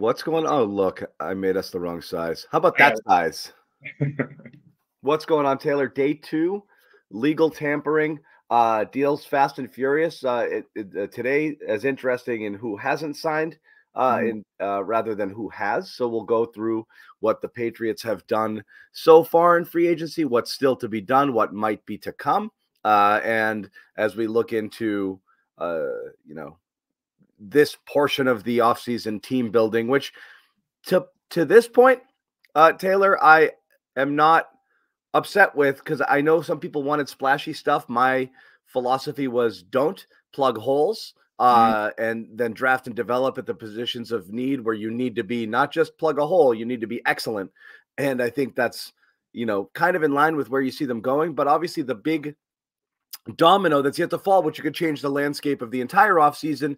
What's going on? Oh, look, I made us the wrong size. How about that size? What's going on, Taylor? Day 2, legal tampering, deals fast and furious. Today as interesting in who hasn't signed rather than who has. So we'll go through what the Patriots have done so far in free agency, what's still to be done, what might be to come. And as we look into, this portion of the offseason team building, which to this point, Taylor, I am not upset with, because I know some people wanted splashy stuff. My philosophy was don't plug holes and then draft and develop at the positions of need where you need to be, not just plug a hole, you need to be excellent. And I think that's, kind of in line with where you see them going. But obviously the big domino that's yet to fall, which could change the landscape of the entire offseason,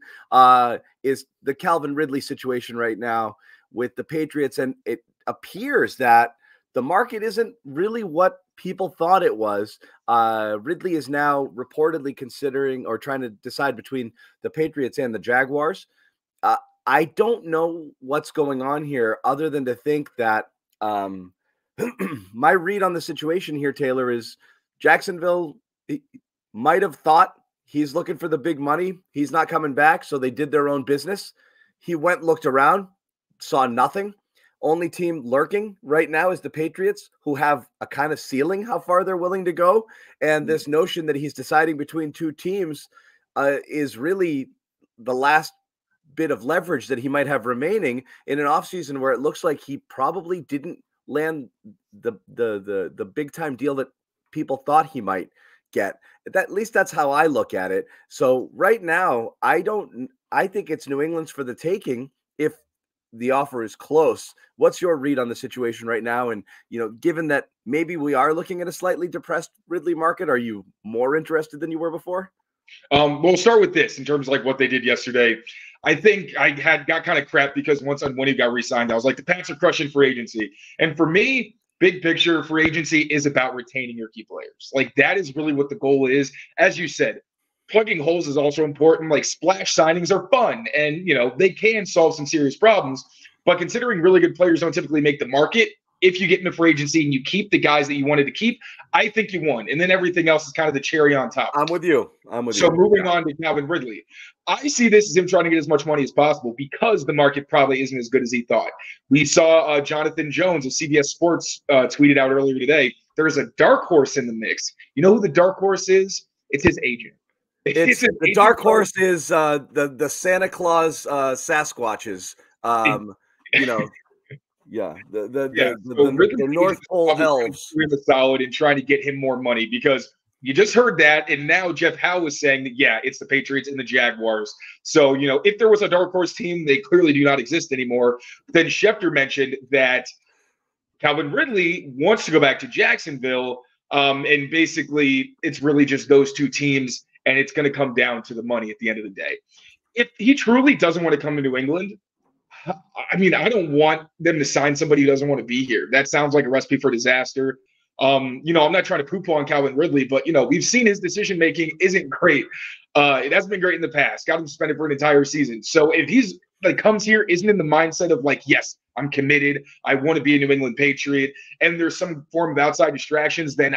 is the Calvin Ridley situation right now with the Patriots. And it appears that the market isn't really what people thought it was. Ridley is now reportedly considering or trying to decide between the Patriots and the Jaguars. I don't know what's going on here other than to think that my read on the situation here, Taylor, is Jacksonville might have thought he's looking for the big money. He's not coming back, so they did their own business. He went, looked around, saw nothing. Only team lurking right now is the Patriots, who have a kind of ceiling how far they're willing to go. And this notion that he's deciding between two teams is really the last bit of leverage that he might have remaining in an offseason where it looks like he probably didn't land the big time deal that people thought he might get. At least that's how I look at it. So right now, I think it's New England's for the taking if the offer is close. What's your read on the situation right now? And, given that maybe we are looking at a slightly depressed Ridley market, are you more interested than you were before? We'll start with this in terms of like what they did yesterday. I think I got kind of crap because once when he got re-signed, I was like, the Pats are crushing free agency. And for me, big picture, free agency is about retaining your key players. Like, that is really what the goal is. As you said, plugging holes is also important. Like, splash signings are fun and, they can solve some serious problems. But considering really good players don't typically make the market, if you get into free agency and you keep the guys that you wanted to keep, I think you won. And then everything else is kind of the cherry on top. I'm with you. So moving on to Calvin Ridley, I see this as him trying to get as much money as possible because the market probably isn't as good as he thought. We saw Jonathan Jones of CBS Sports tweeted out earlier today, there's a dark horse in the mix. You know who the dark horse is? It's his agent. The dark horse is the Santa Claus Sasquatches. Yeah, the North Pole elves. Really solid in trying to get him more money because you just heard that, and now Jeff Howe was saying that it's the Patriots and the Jaguars. So if there was a dark horse team, they clearly do not exist anymore. Then Schefter mentioned that Calvin Ridley wants to go back to Jacksonville, and basically it's really just those two teams, and it's going to come down to the money at the end of the day. If he truly doesn't want to come to New England, I mean, I don't want them to sign somebody who doesn't want to be here. That sounds like a recipe for disaster. I'm not trying to poo-poo on Calvin Ridley, but, we've seen his decision-making isn't great. It hasn't been great in the past. Got him suspended for an entire season. So if he's comes here, isn't in the mindset of yes, I'm committed, I want to be a New England Patriot, and there's some form of outside distractions, then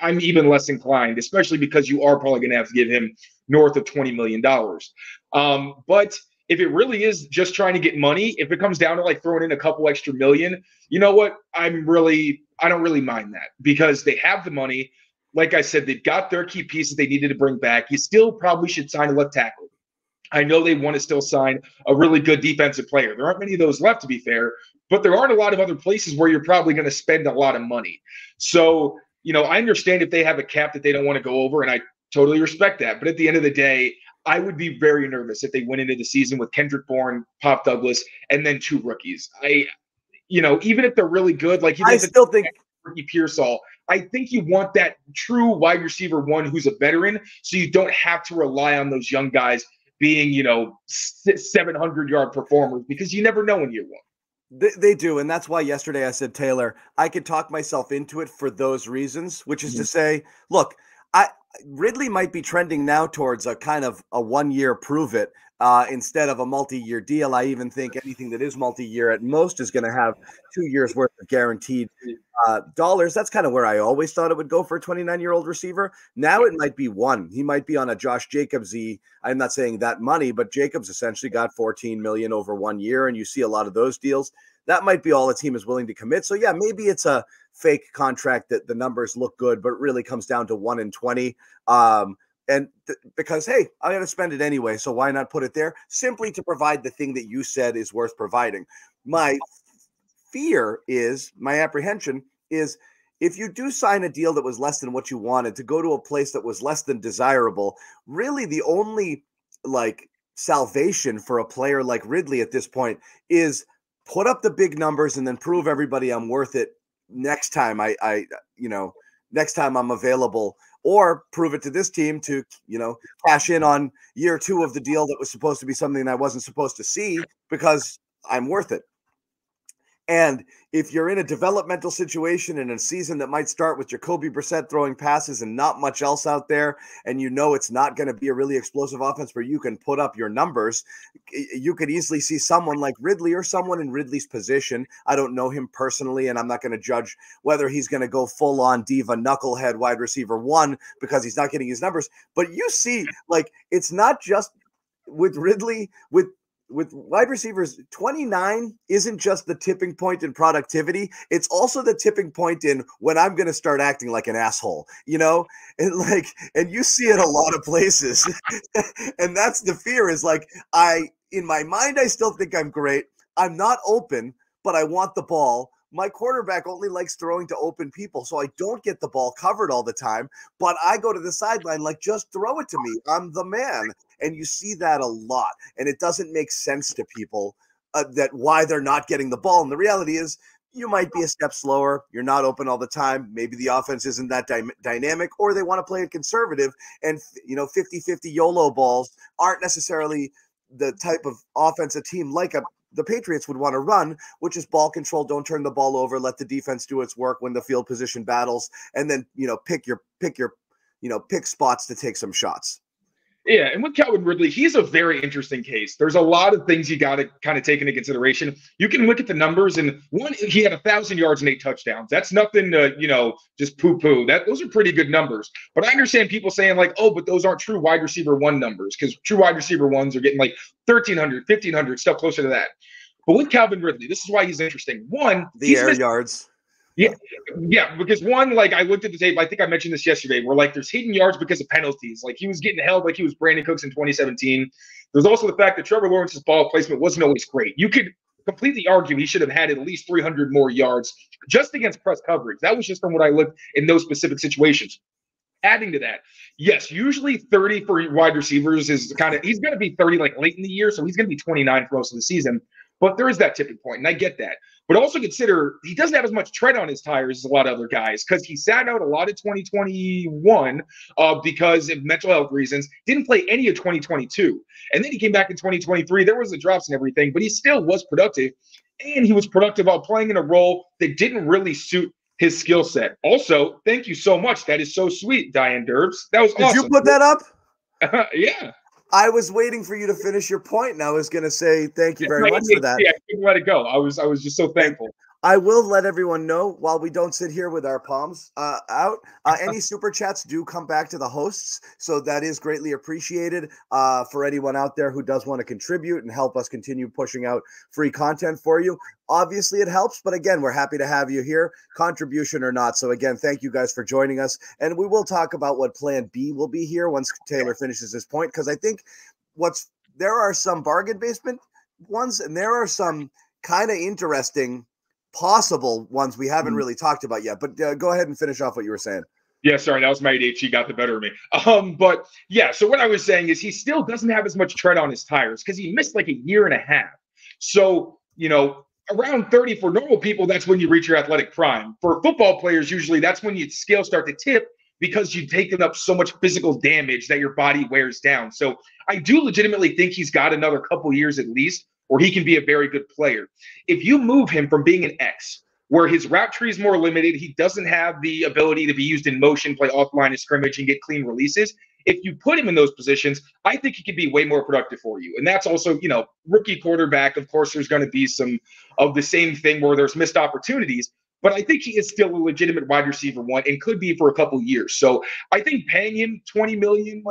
I'm even less inclined, especially because you are probably going to have to give him north of $20 million. But if it really is just trying to get money, if it comes down to throwing in a couple extra million, you know what? I don't really mind that because they have the money. Like I said, they've got their key pieces they needed to bring back. You still probably should sign a left tackle. I know they want to still sign a really good defensive player. There aren't many of those left, to be fair, but there aren't a lot of other places where you're probably going to spend a lot of money. So, I understand if they have a cap that they don't want to go over, and I totally respect that. But at the end of the day, I would be very nervous if they went into the season with Kendrick Bourne, Pop Douglas, and then two rookies. Even if they're really good, I still think Ricky Pearsall, I think you want that true wide receiver one who's a veteran, so you don't have to rely on those young guys being, 700-yard performers because you never know in year one. They do, and that's why yesterday I said, Taylor, I could talk myself into it for those reasons, which is to say, look, Ridley might be trending now towards a kind of a 1 year prove it instead of a multi-year deal. I even think anything that is multi-year at most is going to have 2 years worth of guaranteed dollars. That's kind of where I always thought it would go for a 29-year-old receiver. Now it might be one. He might be on a Josh Jacobs-y. I'm not saying that money, but Jacobs essentially got $14 million over 1 year, and you see a lot of those deals. That might be all a team is willing to commit. So yeah, maybe it's a fake contract that the numbers look good, but it really comes down to 1 in 20. Because, hey, I'm going to spend it anyway, so why not put it there? Simply to provide the thing that you said is worth providing. My apprehension is if you do sign a deal that was less than what you wanted, to go to a place that was less than desirable, really the only salvation for a player like Ridley at this point is put up the big numbers and then prove everybody I'm worth it next time next time I'm available, or prove it to this team to, cash in on year 2 of the deal that was supposed to be something I wasn't supposed to see because I'm worth it. And if you're in a developmental situation in a season that might start with Jacoby Brissett throwing passes and not much else out there, and it's not going to be a really explosive offense where you can put up your numbers, you could easily see someone like Ridley or someone in Ridley's position. I don't know him personally, and I'm not going to judge whether he's going to go full-on diva knucklehead wide receiver 1 because he's not getting his numbers. But you see, it's not just with Ridley, with wide receivers, 29 isn't just the tipping point in productivity. It's also the tipping point in when I'm going to start acting like an asshole, and you see it a lot of places. And that's the fear is in my mind, I still think I'm great. I'm not open, but I want the ball. My quarterback only likes throwing to open people, so I don't get the ball covered all the time, but I go to the sideline just throw it to me. I'm the man. And you see that a lot, and it doesn't make sense to people that why they're not getting the ball. And the reality is you might be a step slower. You're not open all the time. Maybe the offense isn't that dynamic, or they want to play it conservative. And, 50-50 YOLO balls aren't necessarily the type of offense a team like the Patriots would want to run, which is ball control. Don't turn the ball over. Let the defense do its work when the field position battles, and then, pick spots to take some shots. Yeah, and with Calvin Ridley, he's a very interesting case. There's a lot of things you got to kind of take into consideration. You can look at the numbers, and he had 1,000 yards and 8 touchdowns. That's nothing to, just poo-poo. Those are pretty good numbers. But I understand people saying but those aren't true wide receiver 1 numbers, because true wide receiver 1s are getting 1,300, 1,500, stuff closer to that. But with Calvin Ridley, this is why he's interesting. The air yards. Yeah, because I looked at the tape. I think I mentioned this yesterday. Where there's hidden yards because of penalties. He was getting held like he was Brandon Cooks in 2017. There's also the fact that Trevor Lawrence's ball placement wasn't always great. You could completely argue he should have had at least 300 more yards just against press coverage. That was just from what I looked in those specific situations. Adding to that, yes, usually 30 for wide receivers is he's going to be 30 late in the year, so he's going to be 29 for most of the season. But there is that tipping point, and I get that. But also consider he doesn't have as much tread on his tires as a lot of other guys because he sat out a lot of 2021 because of mental health reasons, didn't play any of 2022. And then he came back in 2023. There was the drops and everything, but he still was productive. And he was productive while playing in a role that didn't really suit his skill set. Also, thank you so much. That is so sweet, Diane Derbs. That was awesome. Did you put that up? Yeah. I was waiting for you to finish your point, and I was going to say thank you very much for that. Yeah, I couldn't let it go. I was just so thankful. I will let everyone know while we don't sit here with our palms out, any super chats do come back to the hosts. So that is greatly appreciated for anyone out there who does want to contribute and help us continue pushing out free content for you. Obviously it helps, but again, we're happy to have you here, contribution or not. So again, thank you guys for joining us. And we will talk about what plan B will be here once Taylor finishes his point. Cause I think there are some bargain basement ones and there are some kind of interesting possible ones we haven't really talked about yet, but go ahead and finish off what you were saying. Yeah, sorry, that was my ADHD got the better of me. But yeah, so what I was saying is he still doesn't have as much tread on his tires because he missed like a year and a half. So, around 30 for normal people, that's when you reach your athletic prime. For football players, usually that's when your scales start to tip because you've taken up so much physical damage that your body wears down. So I do legitimately think he's got another couple years at least, or he can be a very good player. If you move him from being an X, where his route tree is more limited. He doesn't have the ability to be used in motion, play off line of scrimmage, and get clean releases. If you put him in those positions, I think he could be way more productive for you. And that's also, rookie quarterback. Of course, there's going to be some of the same thing where there's missed opportunities. But I think he is still a legitimate wide receiver one and could be for a couple years. So I think paying him $20 million,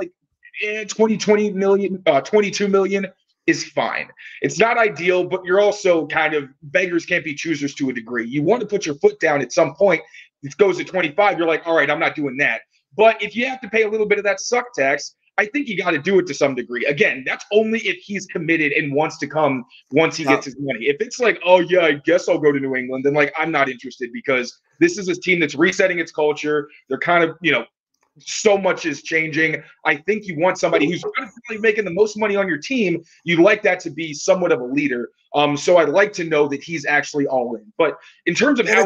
22 million is fine. It's not ideal, but you're also kind of beggars can't be choosers to a degree. You want to put your foot down at some point. It goes to 25. You're like, all right, I'm not doing that. But if you have to pay a little bit of that suck tax, I think you got to do it to some degree. Again, that's only if he's committed and wants to come once he gets his money. If it's like, oh, yeah, I guess I'll go to New England, then, I'm not interested because this is a team that's resetting its culture. They're kind of, so much is changing. I think you want somebody who's really making the most money on your team. You'd like that to be somewhat of a leader. So I'd like to know that he's actually all in. But in terms of how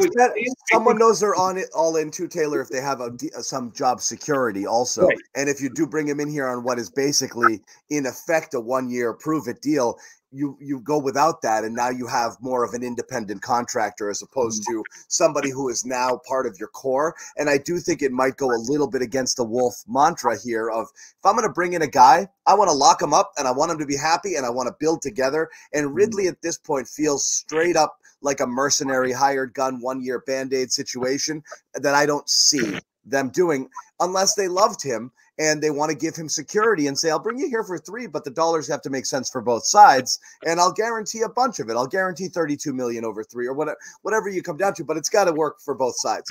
someone knows they're on it all in too, Taylor, if they have some job security also. Right. And if you do bring him in here on what is basically in effect a 1-year prove it deal, you go without that, and now you have more of an independent contractor as opposed to somebody who is now part of your core. And I do think it might go a little bit against the Wolf mantra here of, if I'm going to bring in a guy, I want to lock him up and I want him to be happy and I want to build together. And Ridley at this point feels straight up like a mercenary hired gun 1-year Band-Aid situation that I don't see them doing unless they loved him and they want to give him security and say, I'll bring you here for 3, but the dollars have to make sense for both sides. And I'll guarantee a bunch of it. I'll guarantee 32 million over 3 or whatever you come down to, but it's got to work for both sides.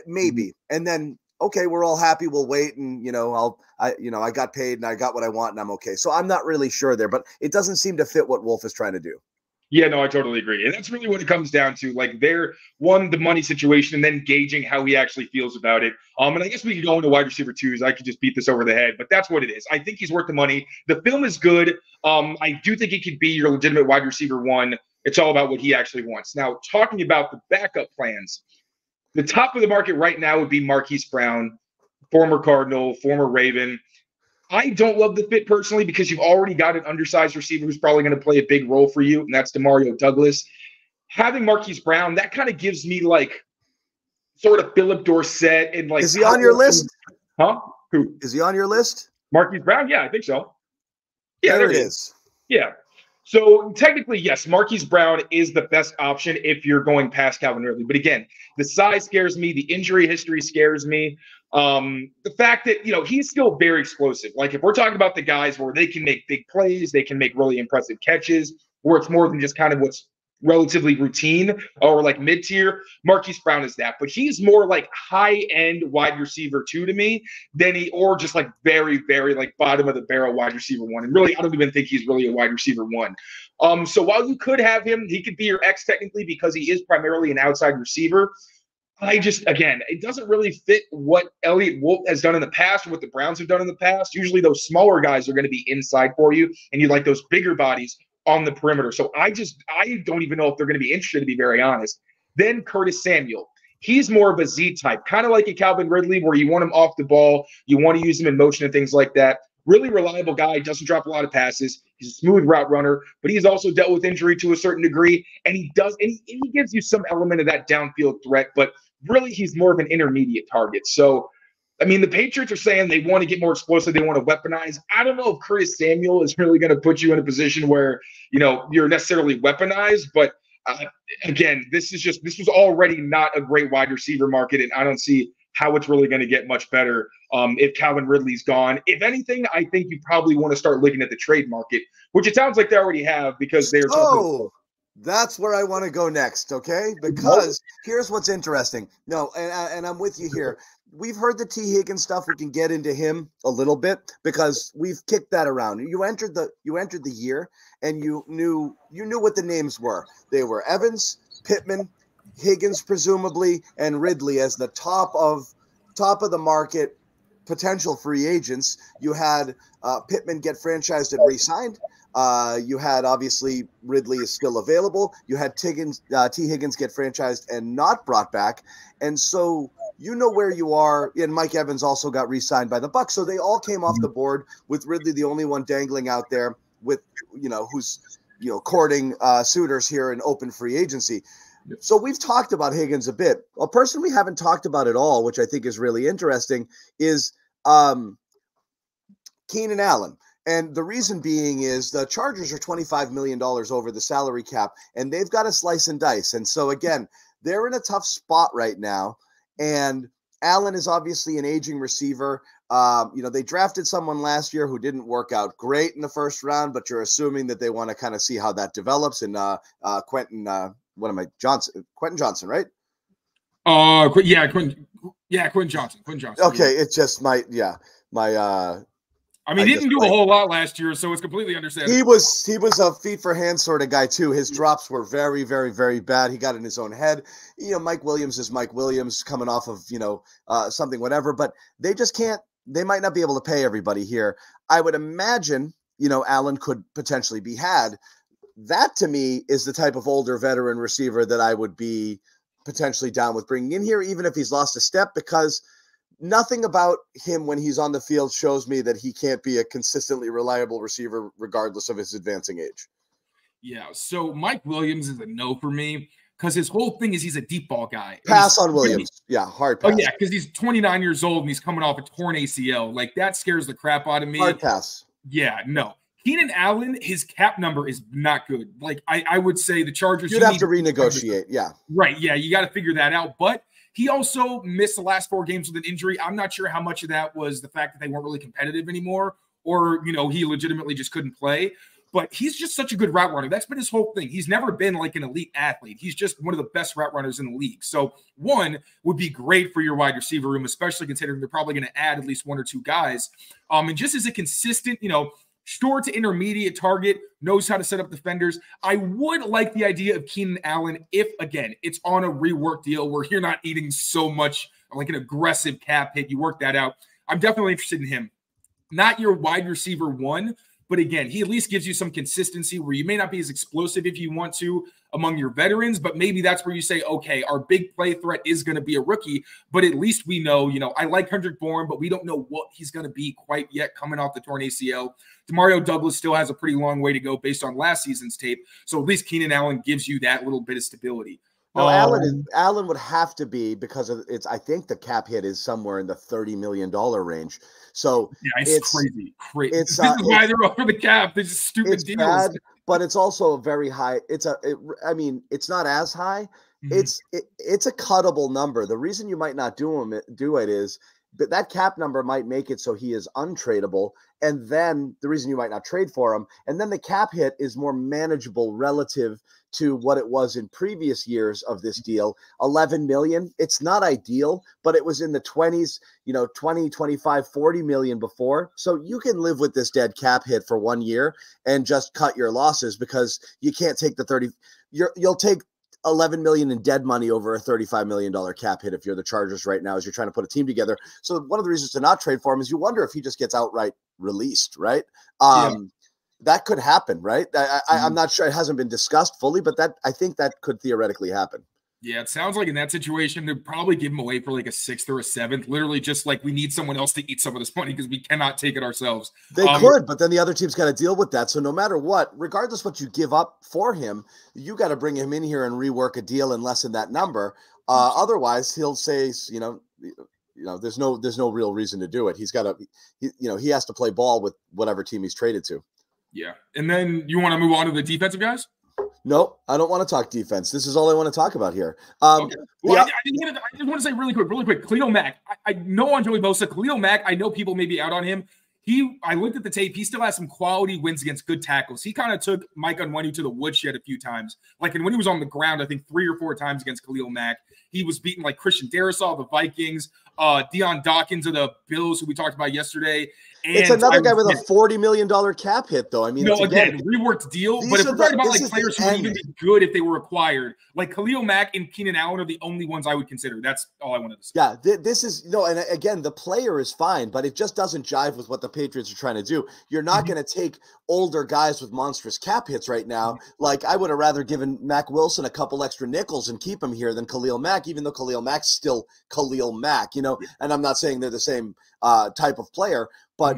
Maybe. And then, okay, we're all happy. We'll wait. And, I got paid and I got what I want and I'm okay. So I'm not really sure there, but it doesn't seem to fit what Wolf is trying to do. Yeah, no, I totally agree. And that's really what it comes down to. They're the money situation and then gauging how he actually feels about it. And I guess we could go into wide receiver twos. I could just beat this over the head, but that's what it is. I think he's worth the money. The film is good. I do think he could be your legitimate wide receiver one. It's all about what he actually wants. Now, talking about the backup plans, the top of the market right now would be Marquise Brown, former Cardinal, former Raven. I don't love the fit personally because you've already got an undersized receiver who's probably going to play a big role for you, and that's Demario Douglas. Having Marquise Brown, that kind of gives me sort of Philip Dorsett and Is he on your list? Huh? Who? Is he on your list? Marquise Brown? Yeah, I think so. Yeah, there it is. Yeah. So technically, yes, Marquise Brown is the best option if you're going past Calvin Ridley. But again, the size scares me. The injury history scares me. The fact that, he's still very explosive. If we're talking about the guys where they can make big plays, they can make really impressive catches, where it's more than just kind of what's relatively routine or mid-tier, Marquise Brown is that. But he's more high-end wide receiver 2 to me than or just very, very bottom of the barrel wide receiver 1. And really, I don't even think he's really a wide receiver 1. So while you could have him, he could be your X technically because he is primarily an outside receiver. It doesn't really fit what Elliott Wolf has done in the past or what the Browns have done in the past. Usually those smaller guys are going to be inside for you, and you like those bigger bodies on the perimeter. So I don't even know if they're going to be interested, to be very honest. Then Curtis Samuel. He's more of a Z type, kind of like a Calvin Ridley, where you want him off the ball, you want to use him in motion and things like that. Really reliable guy, doesn't drop a lot of passes. He's a smooth route runner, but he's also dealt with injury to a certain degree, and he gives you some element of that downfield threat, but really he's more of an intermediate target. So, the Patriots are saying they want to get more explosive, they want to weaponize. I don't know if Curtis Samuel is really going to put you in a position where, you're necessarily weaponized, but again, this was already not a great wide receiver market, and I don't see how it's really going to get much better if Calvin Ridley's gone. If anything, I think you probably want to start looking at the trade market, which it sounds like they already have because they're that's where I want to go next, okay? Because here's what's interesting. No, and I'm with you here. We've heard the T. Higgins stuff. We can get into him a little bit because we've kicked that around. You entered the year and you knew what the names were. They were Evans, Pittman, Higgins presumably, and Ridley as the top of the market potential free agents. You had Pittman get franchised and re-signed. You had obviously Ridley is still available. You had T. Higgins get franchised and not brought back. And so where you are. And Mike Evans also got re-signed by the Bucs. So they all came off the board with Ridley, the only one dangling out there with, who's, courting suitors here in open free agency. So we've talked about Higgins a bit. A person we haven't talked about at all, which I think is really interesting, is Keenan Allen. And the reason being is the Chargers are $25 million over the salary cap, and they've got to slice and dice. And so, again, they're in a tough spot right now. And Allen is obviously an aging receiver. They drafted someone last year who didn't work out great in the first round, but you're assuming that they want to kind of see how that develops. And Quentin Johnson, right? Quentin Johnson. Okay, it's just my. I mean, he didn't do a whole lot last year, so it's completely understandable. He was a feet for hand sort of guy too. His drops were very, very, very bad. He got in his own head. Mike Williams is Mike Williams coming off of something, whatever. But they just can't. They might not be able to pay everybody here. I would imagine Allen could potentially be had. That to me is the type of older veteran receiver that I would be potentially down with bringing in here, even if he's lost a step, because nothing about him when he's on the field shows me that he can't be a consistently reliable receiver regardless of his advancing age. Yeah, so Mike Williams is a no for me because his whole thing is he's a deep ball guy. Pass on Williams. Yeah, hard pass. Oh, yeah, because he's 29 years old and he's coming off a torn ACL. Like, that scares the crap out of me. Hard pass. Yeah, no. Keenan Allen, his cap number is not good. Like, I would say the Chargers— You'd have to renegotiate, yeah. Right, yeah, you got to figure that out. But he also missed the last 4 games with an injury. I'm not sure how much of that was the fact that they weren't really competitive anymore or, he legitimately just couldn't play. But he's just such a good route runner. That's been his whole thing. He's never been like an elite athlete. He's just one of the best route runners in the league. So one would be great for your wide receiver room, especially considering they're probably going to add at least 1 or 2 guys. And just as a consistent, short to intermediate target, knows how to set up defenders. I would like the idea of Keenan Allen if, again, it's on a rework deal where you're not eating so much like an aggressive cap hit. You work that out. I'm definitely interested in him. Not your wide receiver 1, but again, he at least gives you some consistency where you may not be as explosive if you want to among your veterans, but maybe that's where you say, okay, our big play threat is going to be a rookie, but at least we know, I like Kendrick Bourne, but we don't know what he's going to be quite yet coming off the torn ACL. Demario Douglas still has a pretty long way to go based on last season's tape. So at least Keenan Allen gives you that little bit of stability. No, Allen would have to be because of it's. I think the cap hit is somewhere in the $30 million range. So yeah, it's crazy. This is why they're over the cap. They're just stupid deals. Bad, but it's also a very high. It's not as high. Mm-hmm. It's a cuttable number. The reason you might not do it is that cap number might make it so he is untradeable. And then the reason you might not trade for him, and then the cap hit is more manageable relative to what it was in previous years of this deal. 11 million. It's not ideal, but it was in the 20s, 20, 25, 40 million before. So you can live with this dead cap hit for 1 year and just cut your losses because you can't take the 30. You'll take 11 million in dead money over a $35 million cap hit if you're the Chargers right now as you're trying to put a team together. So one of the reasons to not trade for him is you wonder if he just gets outright released, right? That could happen, right? I'm not sure. It hasn't been discussed fully, but I think that could theoretically happen. Yeah, it sounds like in that situation, they'd probably give him away for like a 6th or a 7th, literally just like we need someone else to eat some of this money because we cannot take it ourselves. They could, but then the other team's got to deal with that. So no matter what, regardless what you give up for him, you got to bring him in here and rework a deal and lessen that number. Otherwise, he'll say, there's no real reason to do it. He's got to, he has to play ball with whatever team he's traded to. Yeah. And then you want to move on to the defensive guys? No, I don't want to talk defense. This is all I want to talk about here. Okay. Well, I just want to say really quick, Khalil Mack. I know on Joey Bosa, Khalil Mack, I know people may be out on him. I looked at the tape. He still has some quality wins against good tackles. He kind of took Mike Onwenu to the woodshed a few times. Like, and when he was on the ground, I think 3 or 4 times against Khalil Mack, he was beating like Christian Darrisaw, the Vikings, Deion Dawkins of the Bills, who we talked about yesterday. And it's another guy with a $40 million cap hit, though. I mean, again, reworked deal. But if we're talking about like players who would even be good if they were acquired, like Khalil Mack and Keenan Allen are the only ones I would consider. That's all I wanted to say. Yeah, this is and again, the player is fine, but it just doesn't jive with what the Patriots are trying to do. You're not going to take older guys with monstrous cap hits right now. Like, I would have rather given Mac Wilson a couple extra nickels and keep him here than Khalil Mack, even though Khalil Mack's still Khalil Mack, and I'm not saying they're the same type of player, but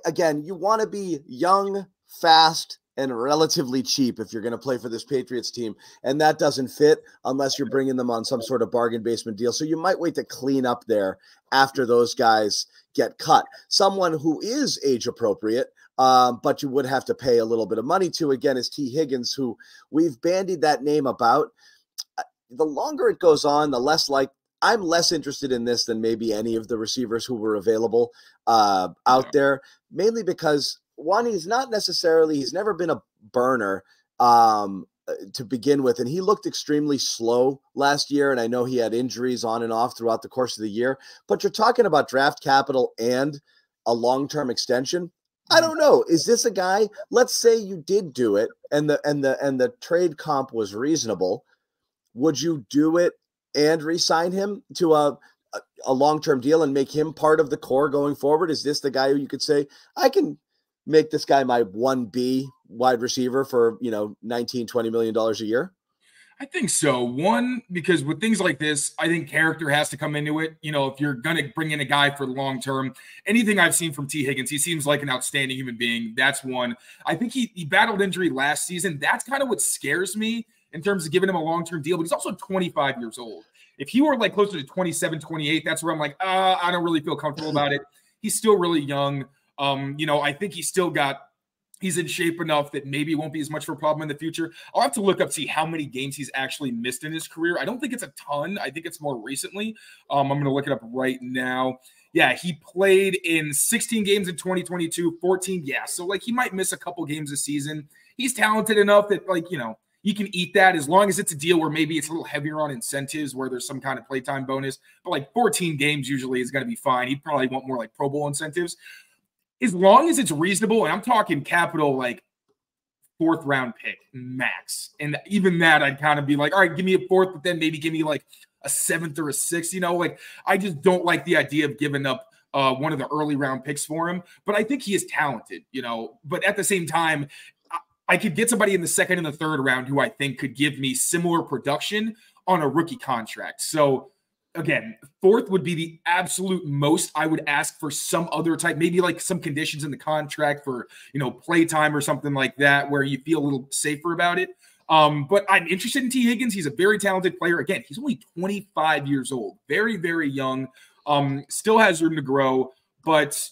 again, you want to be young, fast, and relatively cheap if you're going to play for this Patriots team. And that doesn't fit unless you're bringing them on some sort of bargain basement deal. So you might wait to clean up there after those guys get cut. Someone who is age appropriate, but you would have to pay a little bit of money to, again, is T. Higgins, who we've bandied that name about. The longer it goes on, the less I'm less interested in this than maybe any of the receivers who were available out there, mainly because, one, he's never been a burner to begin with, and he looked extremely slow last year, and I know he had injuries on and off throughout the course of the year, but you're talking about draft capital and a long-term extension. I don't know. Is this a guy, let's say you did do it and the trade comp was reasonable, would you do it and re-sign him to a long-term deal and make him part of the core going forward? Is this the guy who you could say, I can make this guy my 1B wide receiver for, $19, $20 million a year? I think so. One, because with things like this, I think character has to come into it. If you're going to bring in a guy for the long term, anything I've seen from T. Higgins, he seems like an outstanding human being. That's one. I think he battled injury last season. That's kind of what scares me in terms of giving him a long-term deal, but he's also 25 years old. If he were like closer to 27, 28, that's where I'm like, I don't really feel comfortable about it. He's still really young. I think he's in shape enough that maybe it won't be as much of a problem in the future. I'll have to look up, see how many games he's actually missed in his career. I don't think it's a ton. I think it's more recently. I'm going to look it up right now. Yeah, he played in 16 games in 2022, 14. Yeah, so he might miss a couple games this season. He's talented enough that you can eat that as long as it's a deal where maybe it's a little heavier on incentives where there's some kind of playtime bonus. But 14 games usually is going to be fine. He'd probably want more Pro Bowl incentives. As long as it's reasonable, and I'm talking capital, fourth round pick max. And even that, I'd kind of be like, all right, give me a fourth, but then maybe give me a seventh or a sixth. I just don't like the idea of giving up one of the early round picks for him. But I think he is talented, But at the same time, I could get somebody in the second and the third round who I think could give me similar production on a rookie contract. So again, fourth would be the absolute most I would ask for some other type, maybe some conditions in the contract for, playtime or something like that, where you feel a little safer about it. But I'm interested in T. Higgins. He's a very talented player. Again, he's only 25 years old, very, very young, still has room to grow. But,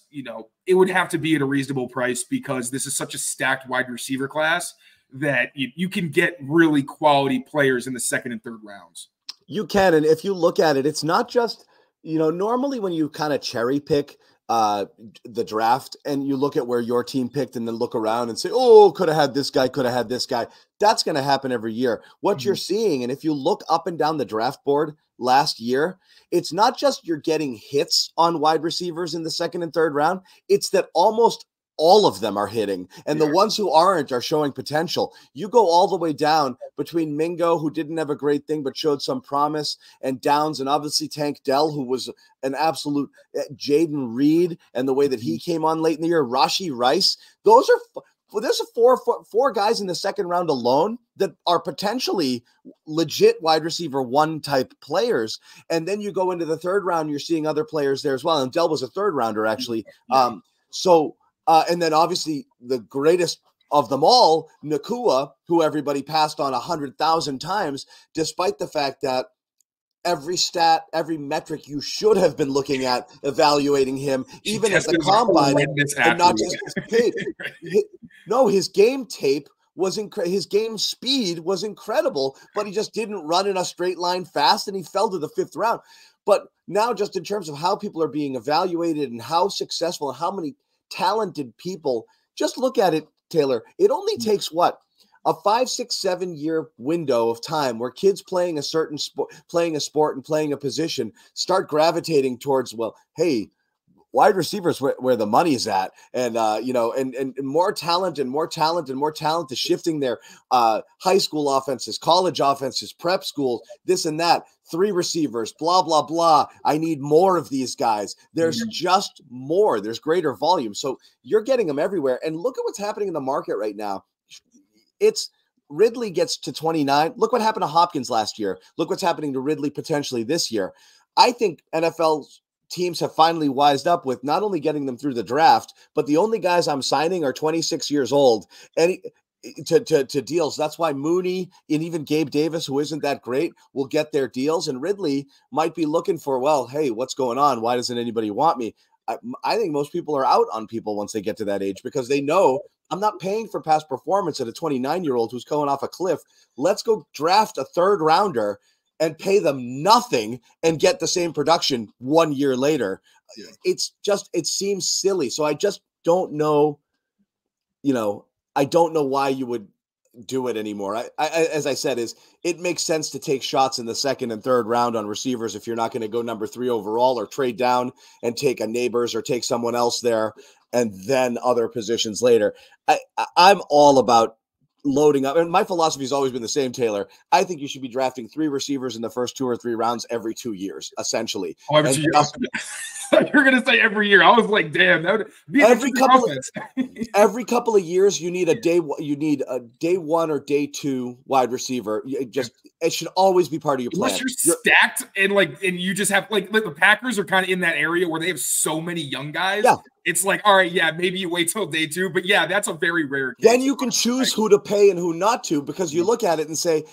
it would have to be at a reasonable price because this is such a stacked wide receiver class that you can get really quality players in the second and third rounds. You can. And if you look at it, it's not just, normally when you kind of cherry pick the draft and you look at where your team picked and then look around and say, oh, could have had this guy, could have had this guy. That's going to happen every year. What you're seeing, and if you look up and down the draft board last year, it's not just you're getting hits on wide receivers in the second and third round. It's that almost all of them are hitting, and the ones who aren't are showing potential. You go all the way down between Mingo, who didn't have a great thing but showed some promise, and Downs, and obviously Tank Dell, who was an absolute Jaden Reed, and the way that he came on late in the year, Rashee Rice. There's four guys in the second round alone that are potentially legit wide receiver one type players. And then you go into the third round, you're seeing other players there as well. And Dell was a third rounder, actually. And then obviously the greatest of them all, Nakua, who everybody passed on 100,000 times, despite the fact that every stat, every metric you should have been looking at evaluating him, even at the combine, and not just his tape. No, his game tape was his game speed was incredible, but he just didn't run in a straight line fast, and he fell to the fifth round. But now, just in terms of how people are being evaluated and how successful and how many talented people, just look at it, Taylor. It only takes a 5, 6, 7 year window of time where kids playing a certain sport, and playing a position start gravitating towards, hey, wide receivers where the money is at, and and more talent is shifting their high school offenses, college offenses, prep schools, this and that. 3 receivers, blah blah blah. I need more of these guys. There's just more. There's greater volume, so you're getting them everywhere. And look at what's happening in the market right now. It's Ridley gets to 29. Look what happened to Hopkins last year. Look what's happening to Ridley potentially this year. I think NFL teams have finally wised up with not only getting them through the draft, but the only guys I'm signing are 26 years old. And to deals. That's why Mooney and even Gabe Davis, who isn't that great, will get their deals. And Ridley might be looking for, well, hey, what's going on? Why doesn't anybody want me? I think most people are out on people once they get to that age because they know I'm not paying for past performance at a 29-year-old who's going off a cliff. Let's go draft a third rounder and pay them nothing and get the same production 1 year later. Yeah. It seems silly. So I just don't know, I don't know why you would do it anymore. As I said, it makes sense to take shots in the second and third round on receivers if you're not going to go number 3 overall or trade down and take a Neighbors or take someone else there and then other positions later. I'm all about loading up. And my philosophy has always been the same, Taylor. I think you should be drafting 3 receivers in the first 2 or 3 rounds every 2 years, essentially. Oh, every 2 years. You're going to say every year. I was like, damn, that would be every couple of years you need a day 1 or day 2 wide receiver. It should always be part of your plan. Unless you're stacked and you just have like the Packers are kind of in that area where they have so many young guys. Yeah. It's like, all right, yeah, maybe you wait till day 2, but yeah, that's a very rare case. Then you can choose who to pay and who not to, because you look at it and say,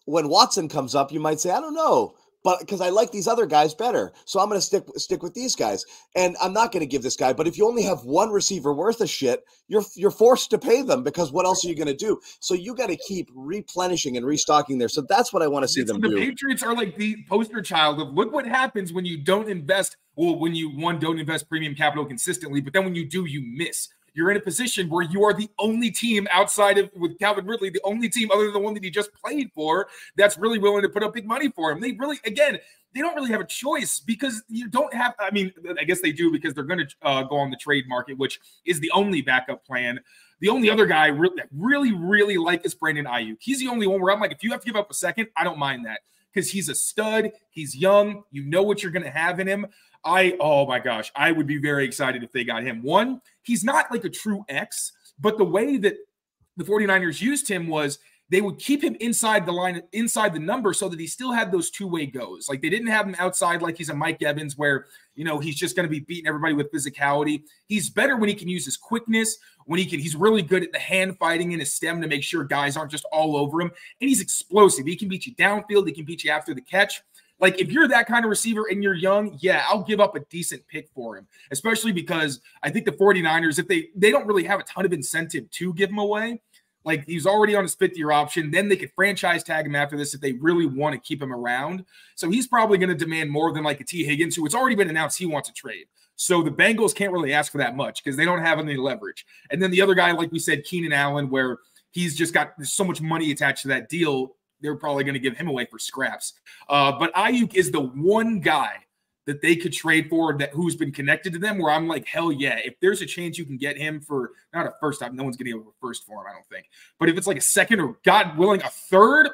when Watson comes up, you might say, I don't know, but because I like these other guys better, so I'm going to stick with these guys, and I'm not going to give this guy. But if you only have one receiver worth of shit, you're forced to pay them, because what else are you going to do? So you got to keep replenishing and restocking there. So that's what I want to see them do. The Patriots are like the poster child of look what happens when you don't invest. Well, when you don't invest premium capital consistently, but then when you do, you miss. You're in a position where you are the only team outside of, with Calvin Ridley, the only team other than the one that he just played for that's really willing to put up big money for him. They really, again, they don't really have a choice because you don't have, I mean, I guess they do because they're going to go on the trade market, which is the only backup plan. The only other guy really like is Brandon Aiyuk. He's the only one where I'm like, if you have to give up a second, I don't mind that because he's a stud. He's young. You know what you're going to have in him. Oh my gosh, I would be very excited if they got him. One, he's not like a true X, but the way that the 49ers used him was they would keep him inside the line, inside the number, so that he still had those two-way goes. Like they didn't have him outside like he's a Mike Evans where, he's just going to be beating everybody with physicality. He's better when he can use his quickness, he's really good at the hand fighting in his stem to make sure guys aren't just all over him. And he's explosive. He can beat you downfield. He can beat you after the catch. Like, if you're that kind of receiver and you're young, yeah, I'll give up a decent pick for him, especially because I think the 49ers, if they don't really have a ton of incentive to give him away. Like, he's already on his 5th-year option. Then they could franchise tag him after this if they really want to keep him around. So he's probably going to demand more than like a T. Higgins, who it's already been announced he wants a trade. So the Bengals can't really ask for that much because they don't have any leverage. And then the other guy, like we said, Keenan Allen, where he's just got so much money attached to that deal, they're probably going to give him away for scraps. But Aiyuk is the one guy that they could trade for who's been connected to them where I'm like, hell yeah, if there's a chance you can get him for not a first time, no one's getting a first for him, I don't think. But if it's like a second or God willing, a third,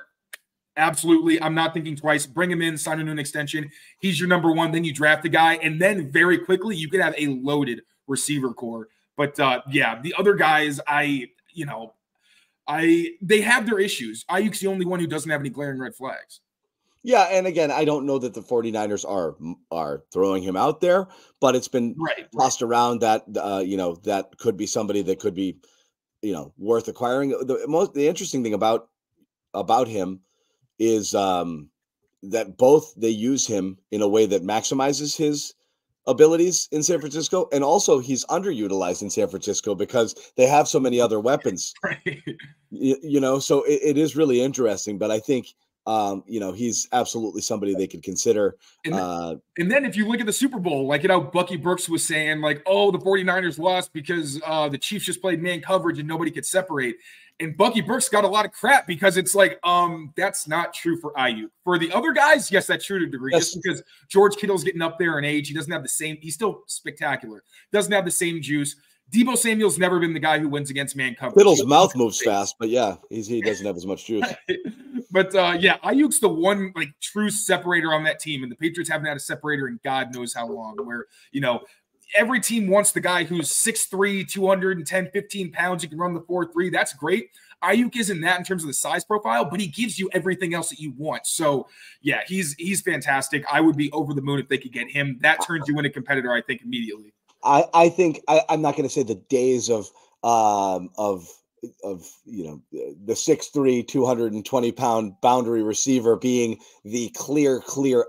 absolutely. I'm not thinking twice. Bring him in, sign him to an extension. He's your number 1. Then you draft the guy. And then very quickly you could have a loaded receiver core. But yeah, the other guys, they have their issues. Aiyuk's the only one who doesn't have any glaring red flags. Yeah, and again, I don't know that the 49ers are throwing him out there, but it's been tossed around that that could be somebody that could be worth acquiring. The interesting thing about him is that both they use him in a way that maximizes his abilities in San Francisco, and also he's underutilized in San Francisco because they have so many other weapons. Right. So it is really interesting, but I think he's absolutely somebody they could consider. And then if you look at the Super Bowl, like Bucky Brooks was saying, like, oh, the 49ers lost because the Chiefs just played man coverage and nobody could separate. And Bucky Brooks got a lot of crap because it's like, that's not true for Aiyuk. For the other guys, yes, that's true to a degree. Yes. Just because George Kittle's getting up there in age, he doesn't have the same. He's still spectacular. Doesn't have the same juice. Debo Samuel's never been the guy who wins against man coverage. Kittle's mouth moves fast, but yeah, he doesn't have as much juice. But yeah, Aiyuk's the one like true separator on that team, and the Patriots haven't had a separator in God knows how long. Where every team wants the guy who's 6'3", 210, 15 pounds. You can run the 4.3. That's great. Aiyuk isn't that in terms of the size profile, but he gives you everything else that you want. So, yeah, he's fantastic. I would be over the moon if they could get him. That turns you into a competitor, I think, immediately. I think I'm not going to say the days of the 6'3", 220-pound boundary receiver being the clear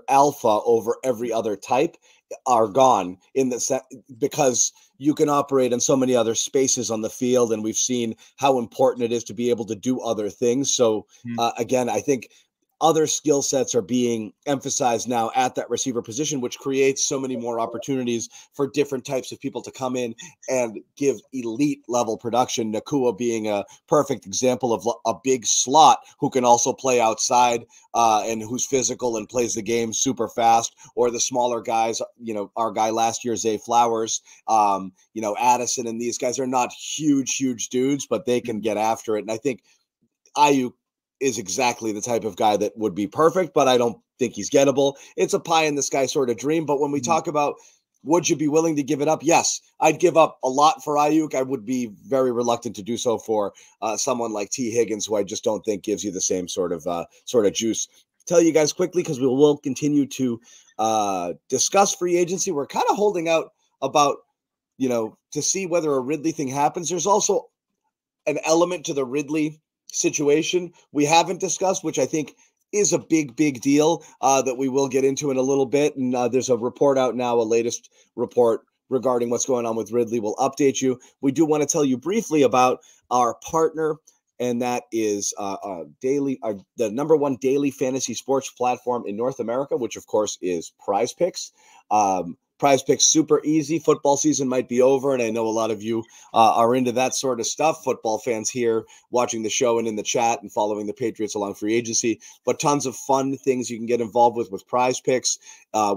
alpha over every other type are gone in the set, because you can operate in so many other spaces on the field, and we've seen how important it is to be able to do other things. So again, I think other skill sets are being emphasized now at that receiver position, which creates so many more opportunities for different types of people to come in and give elite level production. Nakua being a perfect example of a big slot who can also play outside and who's physical and plays the game super fast, or the smaller guys, our guy last year, Zay Flowers, Addison, and these guys are not huge dudes, but they can get after it. And I think Aiyuk is exactly the type of guy that would be perfect, but I don't think he's gettable. It's a pie in the sky sort of dream. But when we talk about, would you be willing to give it up? Yes, I'd give up a lot for Aiyuk. I would be very reluctant to do so for someone like T. Higgins, who I just don't think gives you the same sort of juice. Tell you guys quickly, because we will continue to discuss free agency. We're kind of holding out about, to see whether a Ridley thing happens. There's also an element to the Ridley situation we haven't discussed, which I think is a big deal that we will get into in a little bit. And there's a report out now, a latest report regarding what's going on with Ridley. We'll update you. We do want to tell you briefly about our partner, and that is the number one daily fantasy sports platform in North America, which of course is PrizePicks. PrizePicks, super easy. Football season might be over, and I know a lot of you are into that sort of stuff. Football fans here watching the show and in the chat and following the Patriots along free agency, but tons of fun things you can get involved with PrizePicks,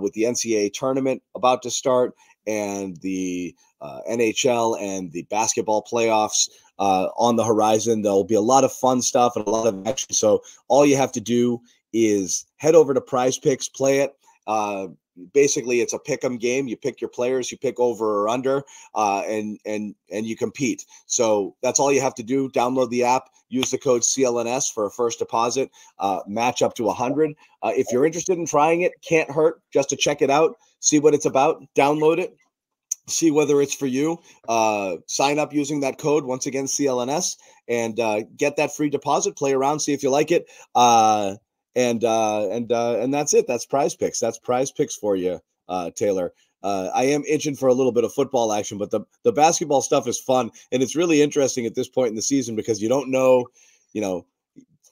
with the NCAA tournament about to start, and the NHL and the basketball playoffs on the horizon. There'll be a lot of fun stuff and a lot of action. So all you have to do is head over to PrizePicks, play it. Basically, it's a pick 'em game. You pick your players, you pick over or under, and you compete. So that's all you have to do. Download the app, use the code CLNS for a first deposit, match up to 100. If you're interested in trying it, can't hurt just to check it out, see what it's about, download it, see whether it's for you. Sign up using that code, once again, CLNS, and get that free deposit. Play around, see if you like it. And that's it. That's PrizePicks. That's PrizePicks for you, Taylor. I am itching for a little bit of football action, but the basketball stuff is fun, and it's really interesting at this point in the season because you don't know,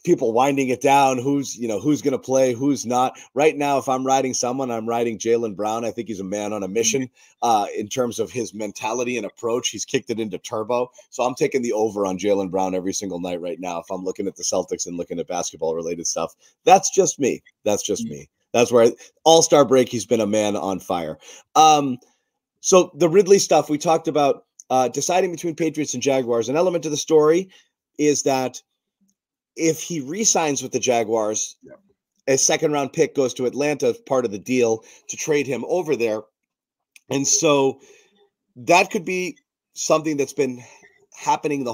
people winding it down, who's going to play, who's not. Right now, if I'm riding someone, I'm riding Jaylen Brown. I think he's a man on a mission in terms of his mentality and approach. He's kicked it into turbo. So I'm taking the over on Jaylen Brown every single night right now if I'm looking at the Celtics and looking at basketball-related stuff. That's just me. That's where all-star break, he's been a man on fire. So the Ridley stuff, we talked about deciding between Patriots and Jaguars. An element of the story is that if he re-signs with the Jaguars, a second-round pick goes to Atlanta as part of the deal to trade him over there. And so that could be something that's been happening.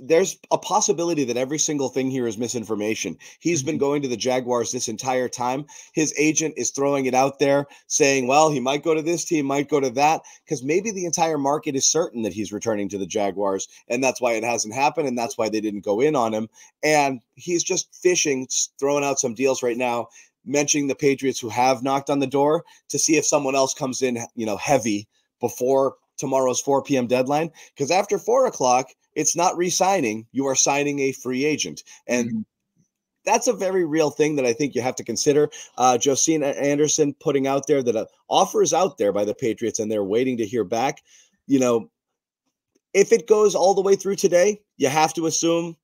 There's a possibility that every single thing here is misinformation. He's been going to the Jaguars this entire time. His agent is throwing it out there saying, well, he might go to this team, might go to that, because maybe the entire market is certain that he's returning to the Jaguars, and that's why it hasn't happened, and that's why they didn't go in on him. And he's just fishing, throwing out some deals right now, mentioning the Patriots who have knocked on the door to see if someone else comes in, heavy before tomorrow's 4 p.m. deadline, because after 4 o'clock, it's not re-signing. You are signing a free agent. And that's a very real thing that I think you have to consider. Josina Anderson putting out there that an offer is out there by the Patriots and they're waiting to hear back. If it goes all the way through today, you have to assume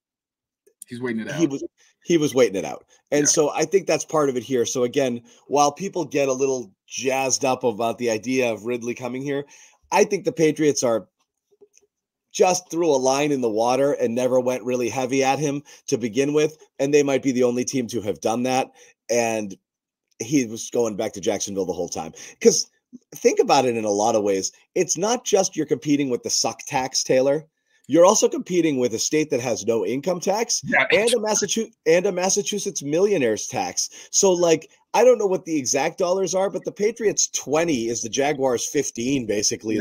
he's waiting it out. He was waiting it out. And so I think that's part of it here. So again, while people get a little jazzed up about the idea of Ridley coming here, I think the Patriots are just threw a line in the water and never went really heavy at him to begin with. And they might be the only team to have done that. And he was going back to Jacksonville the whole time. Because think about it in a lot of ways. It's not just you're competing with the suck tax, Taylor. You're also competing with a state that has no income tax and a Massachusetts millionaires tax. So I don't know what the exact dollars are, but the Patriots 20 is the Jaguars 15, basically.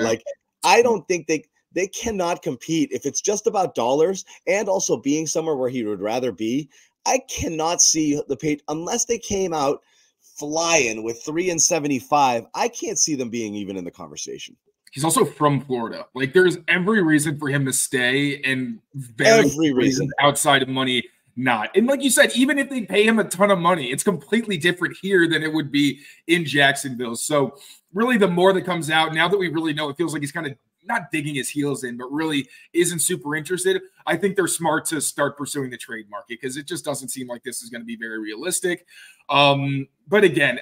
I don't think they cannot compete if it's just about dollars and also being somewhere where he would rather be. I cannot see the Patriots unless they came out flying with 3-75. I can't see them being even in the conversation. He's also from Florida. Like, there's every reason for him to stay, and every reason outside of money not. And like you said, even if they pay him a ton of money, it's completely different here than it would be in Jacksonville. So really, the more that comes out, now that we really know, it feels like he's kind of not digging his heels in, but really isn't super interested. I think they're smart to start pursuing the trade market because it just doesn't seem like this is going to be very realistic. But again,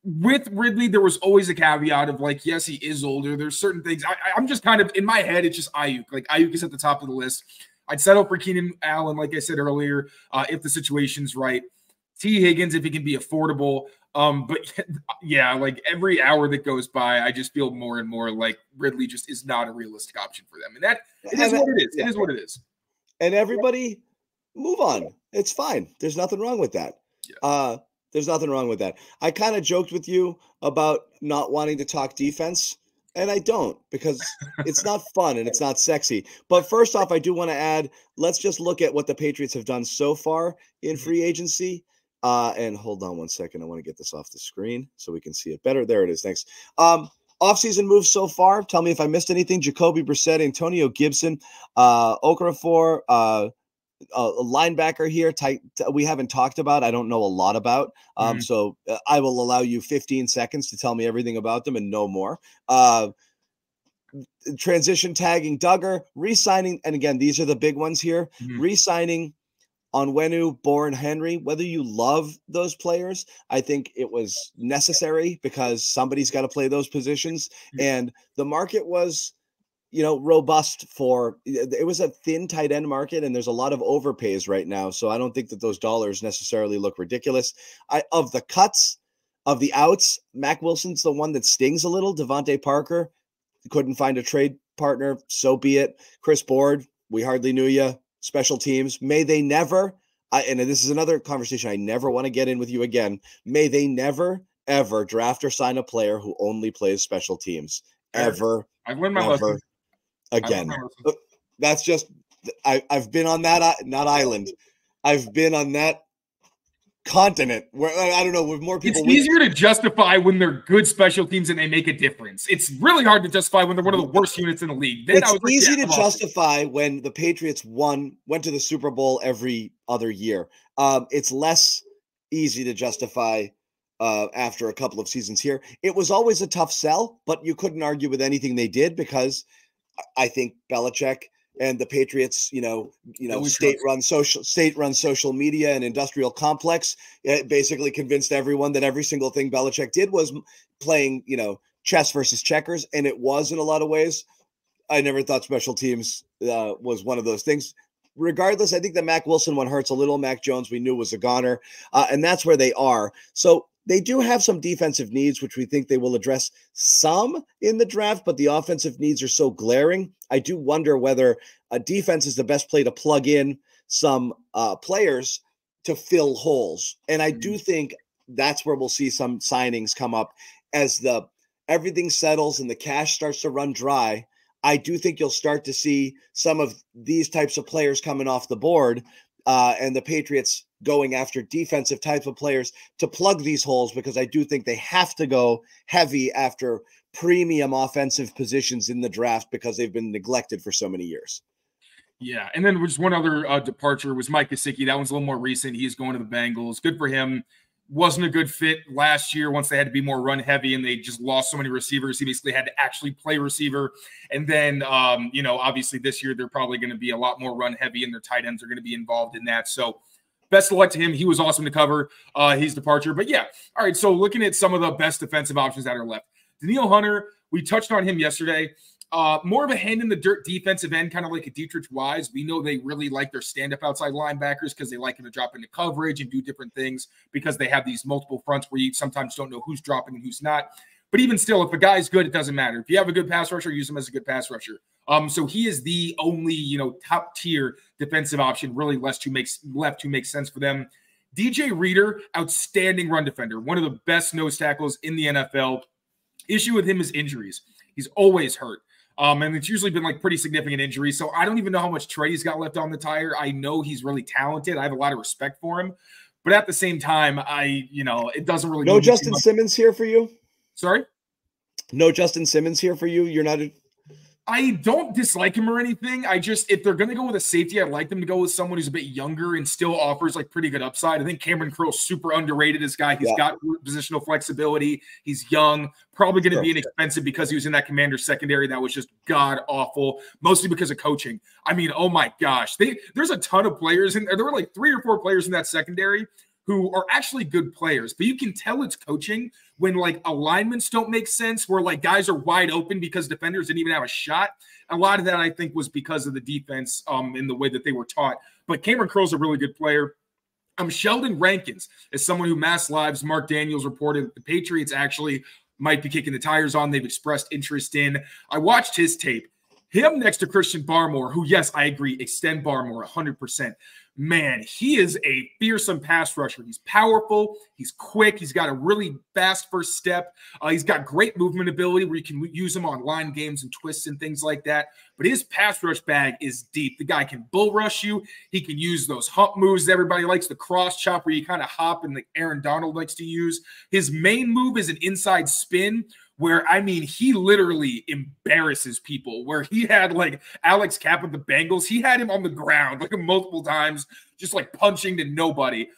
with Ridley, there was always a caveat of like, yes, he is older. There's certain things. I'm just kind of, in my head, it's just Aiyuk. Like, Aiyuk is at the top of the list. I'd settle for Keenan Allen, like I said earlier, if the situation's right. T. Higgins, if he can be affordable. But yeah, like every hour that goes by, I just feel more and more like Ridley just is not a realistic option for them. And that it is what it is. It is what it is. And everybody move on. It's fine. There's nothing wrong with that. Yeah. There's nothing wrong with that. I kind of joked with you about not wanting to talk defense, and I don't, because it's not fun and it's not sexy. But first off, I do want to add, let's just look at what the Patriots have done so far in free agency. And hold on one second. I want to get this off the screen so we can see it better. There it is. Thanks. Offseason moves so far. Tell me if I missed anything. Jacoby Brissett, Antonio Gibson, Okafor, a linebacker here. We haven't talked about. I don't know a lot about. So I will allow you 15 seconds to tell me everything about them and no more. Transition tagging Duggar, re-signing, and again, these are the big ones here. Re-signing Onwenu, Bourne, Henry. Whether you love those players, I think it was necessary because somebody's got to play those positions. And the market was, robust for, it was a thin tight end market, and there's a lot of overpays right now. So I don't think that those dollars necessarily look ridiculous. Of the cuts, of the outs, Mac Wilson's the one that stings a little. Devontae Parker couldn't find a trade partner. So be it. Chris Board, we hardly knew you. Special teams, may they never, and this is another conversation I never want to get in with you again, may they never, ever draft or sign a player who only plays special teams. Ever. I've learned my lesson. Again. That's just, I've been on that, not island. I've been on that continent where, I don't know, with more people. It's easier to justify when they're good special teams and they make a difference. It's really hard to justify when they're one of the worst units in the league. Then it's easy to justify when the Patriots went to the Super Bowl every other year. It's less easy to justify after a couple of seasons here. It was always a tough sell, but you couldn't argue with anything they did because I think Belichick and the Patriots, state-run social media and industrial complex, it basically convinced everyone that every single thing Belichick did was playing, chess versus checkers, and it was in a lot of ways. I never thought special teams was one of those things. Regardless, I think the Mac Wilson one hurts a little. Mac Jones, we knew, was a goner, and that's where they are. So they do have some defensive needs, which we think they will address some in the draft, but the offensive needs are so glaring. I do wonder whether a defense is the best play to plug in some players to fill holes. And I do think that's where we'll see some signings come up as everything settles and the cash starts to run dry. I do think you'll start to see some of these types of players coming off the board and the Patriots going after defensive types of players to plug these holes, because I do think they have to go heavy after premium offensive positions in the draft because they've been neglected for so many years. Yeah, and then just one other departure was Mike Gesicki. That one's a little more recent. He's going to the Bengals. Good for him. Wasn't a good fit last year once they had to be more run heavy and they just lost so many receivers. He basically had to actually play receiver. And then, obviously this year they're probably going to be a lot more run heavy and their tight ends are going to be involved in that. So best of luck to him. He was awesome to cover his departure. But yeah, all right, so looking at some of the best defensive options that are left. Danielle Hunter, we touched on him yesterday. More of a hand in the dirt defensive end, kind of like a Dietrich Wise. We know they really like their stand-up outside linebackers because they like him to drop into coverage and do different things because they have these multiple fronts where you sometimes don't know who's dropping and who's not. But even still, if a guy's good, it doesn't matter. If you have a good pass rusher, use him as a good pass rusher. So he is the only, top-tier defensive option really left who makes sense for them. DJ Reader, outstanding run defender, one of the best nose tackles in the NFL. Issue with him is injuries. He's always hurt. And it's usually been like pretty significant injuries. So I don't even know how much tread he's got left on the tire. I know he's really talented. I have a lot of respect for him. But at the same time, it doesn't really. No Justin Simmons here for you? Sorry? No Justin Simmons here for you? You're not I don't dislike him or anything. If they're going to go with a safety, I'd like them to go with someone who's a bit younger and still offers like pretty good upside. I think Cameron Curl's super underrated. This guy, he's got positional flexibility. He's young, probably going to be inexpensive because he was in that Commander secondary that was just god awful, mostly because of coaching. I mean, oh my gosh, there's a ton of players in there. There were like 3 or 4 players in that secondary who are actually good players, but you can tell it's coaching when like alignments don't make sense, where like guys are wide open because defenders didn't even have a shot. A lot of that, I think, was because of the defense in the way that they were taught. But Cameron Curl's a really good player. Sheldon Rankins is someone who Mass Live's Mark Daniels reported that the Patriots actually might be kicking the tires on. They've expressed interest in. I watched his tape. Him next to Christian Barmore, who, yes, I agree, extend Barmore 100%. Man, he is a fearsome pass rusher. He's powerful. He's quick. He's got a really fast first step. He's got great movement ability where you can use him on line games and twists and things like that. But his pass rush bag is deep. The guy can bull rush you. He can use those hump moves. Everybody likes the cross chop where you kind of hop and like Aaron Donald likes to use. His main move is an inside spin where, I mean, he literally embarrasses people, where he had like Alex Kapp of the Bengals. He had him on the ground like multiple times, just like punching to nobody.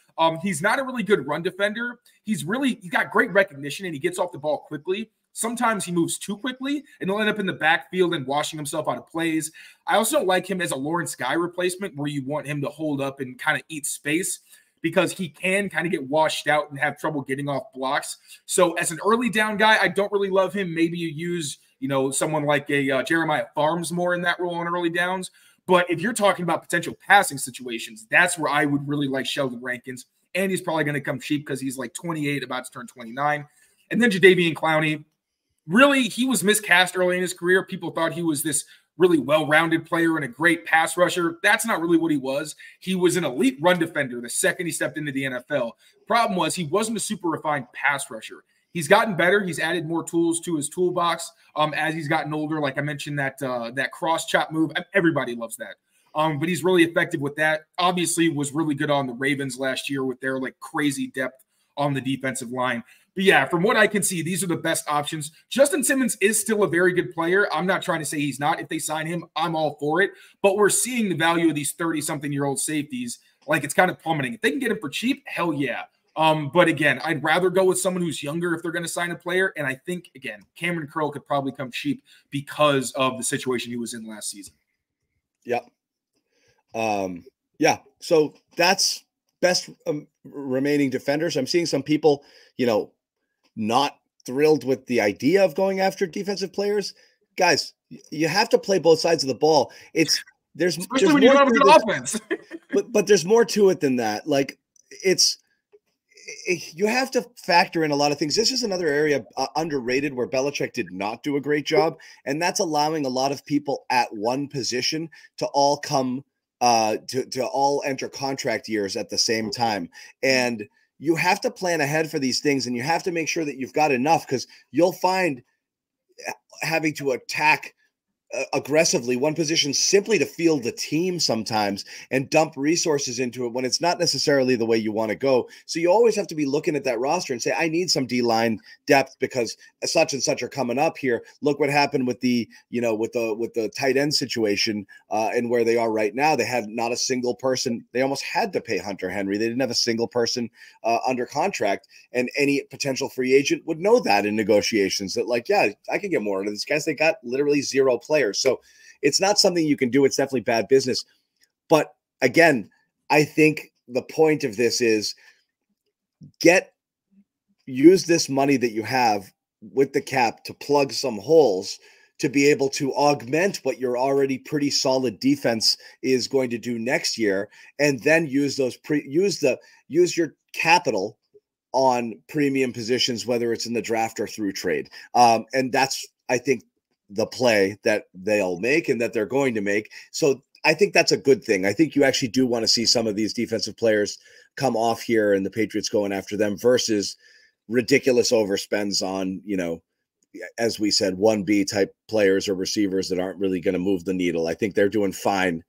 He's not a really good run defender. He's got great recognition and he gets off the ball quickly. Sometimes he moves too quickly and he'll end up in the backfield and washing himself out of plays. I also don't like him as a Lawrence Guy replacement where you want him to hold up and kind of eat space, because he can kind of get washed out and have trouble getting off blocks. So as an early down guy, I don't really love him. Maybe you use, someone like a Jeremiah Farms more in that role on early downs. But if you're talking about potential passing situations, that's where I would really like Sheldon Rankins. And he's probably going to come cheap because he's like 28, about to turn 29. And then Jadeveon Clowney, really, he was miscast early in his career. People thought he was this really well-rounded player and a great pass rusher. That's not really what he was. He was an elite run defender the second he stepped into the NFL. Problem was he wasn't a super refined pass rusher. He's gotten better. He's added more tools to his toolbox as he's gotten older. Like I mentioned, that cross chop move, everybody loves that. But he's really effective with that. Obviously was really good on the Ravens last year with their like crazy depth on the defensive line. But yeah, from what I can see, these are the best options. Justin Simmons is still a very good player. I'm not trying to say he's not. If they sign him, I'm all for it. But we're seeing the value of these 30-something-year-old safeties. Like, it's kind of plummeting. If they can get him for cheap, hell yeah. But again, I'd rather go with someone who's younger if they're going to sign a player. And I think, again, Cameron Curl could probably come cheap because of the situation he was in last season. Yep. Yeah. So that's best remaining defenders. I'm seeing some people, not thrilled with the idea of going after defensive players. Guys, you have to play both sides of the ball. There's especially when you don't have a good offense. but there's more to it than that. Like you have to factor in a lot of things. This is another area underrated where Belichick did not do a great job, and that's allowing a lot of people at one position to all come to all enter contract years at the same time. And you have to plan ahead for these things, and you have to make sure that you've got enough, because you'll find having to attack aggressively one position simply to field the team sometimes and dump resources into it when it's not necessarily the way you want to go. So you always have to be looking at that roster and say, I need some D-line depth because such and such are coming up here. Look what happened with the, with the tight end situation and where they are right now. They had not a single person. They almost had to pay Hunter Henry. They didn't have a single person under contract, and any potential free agent would know that in negotiations that, like, yeah, I can get more out of these guys. They got literally zero players. So it's not something you can do. It's definitely bad business. But again, I think the point of this is use this money that you have with the cap to plug some holes to be able to augment what your already pretty solid defense is going to do next year. And then use your capital on premium positions, whether it's in the draft or through trade. And that's, I think, the play that they'll make and that they're going to make. So I think that's a good thing. I think you actually do want to see some of these defensive players come off here and the Patriots going after them versus ridiculous overspends on, as we said, 1B type players or receivers that aren't really going to move the needle. I think they're doing fine.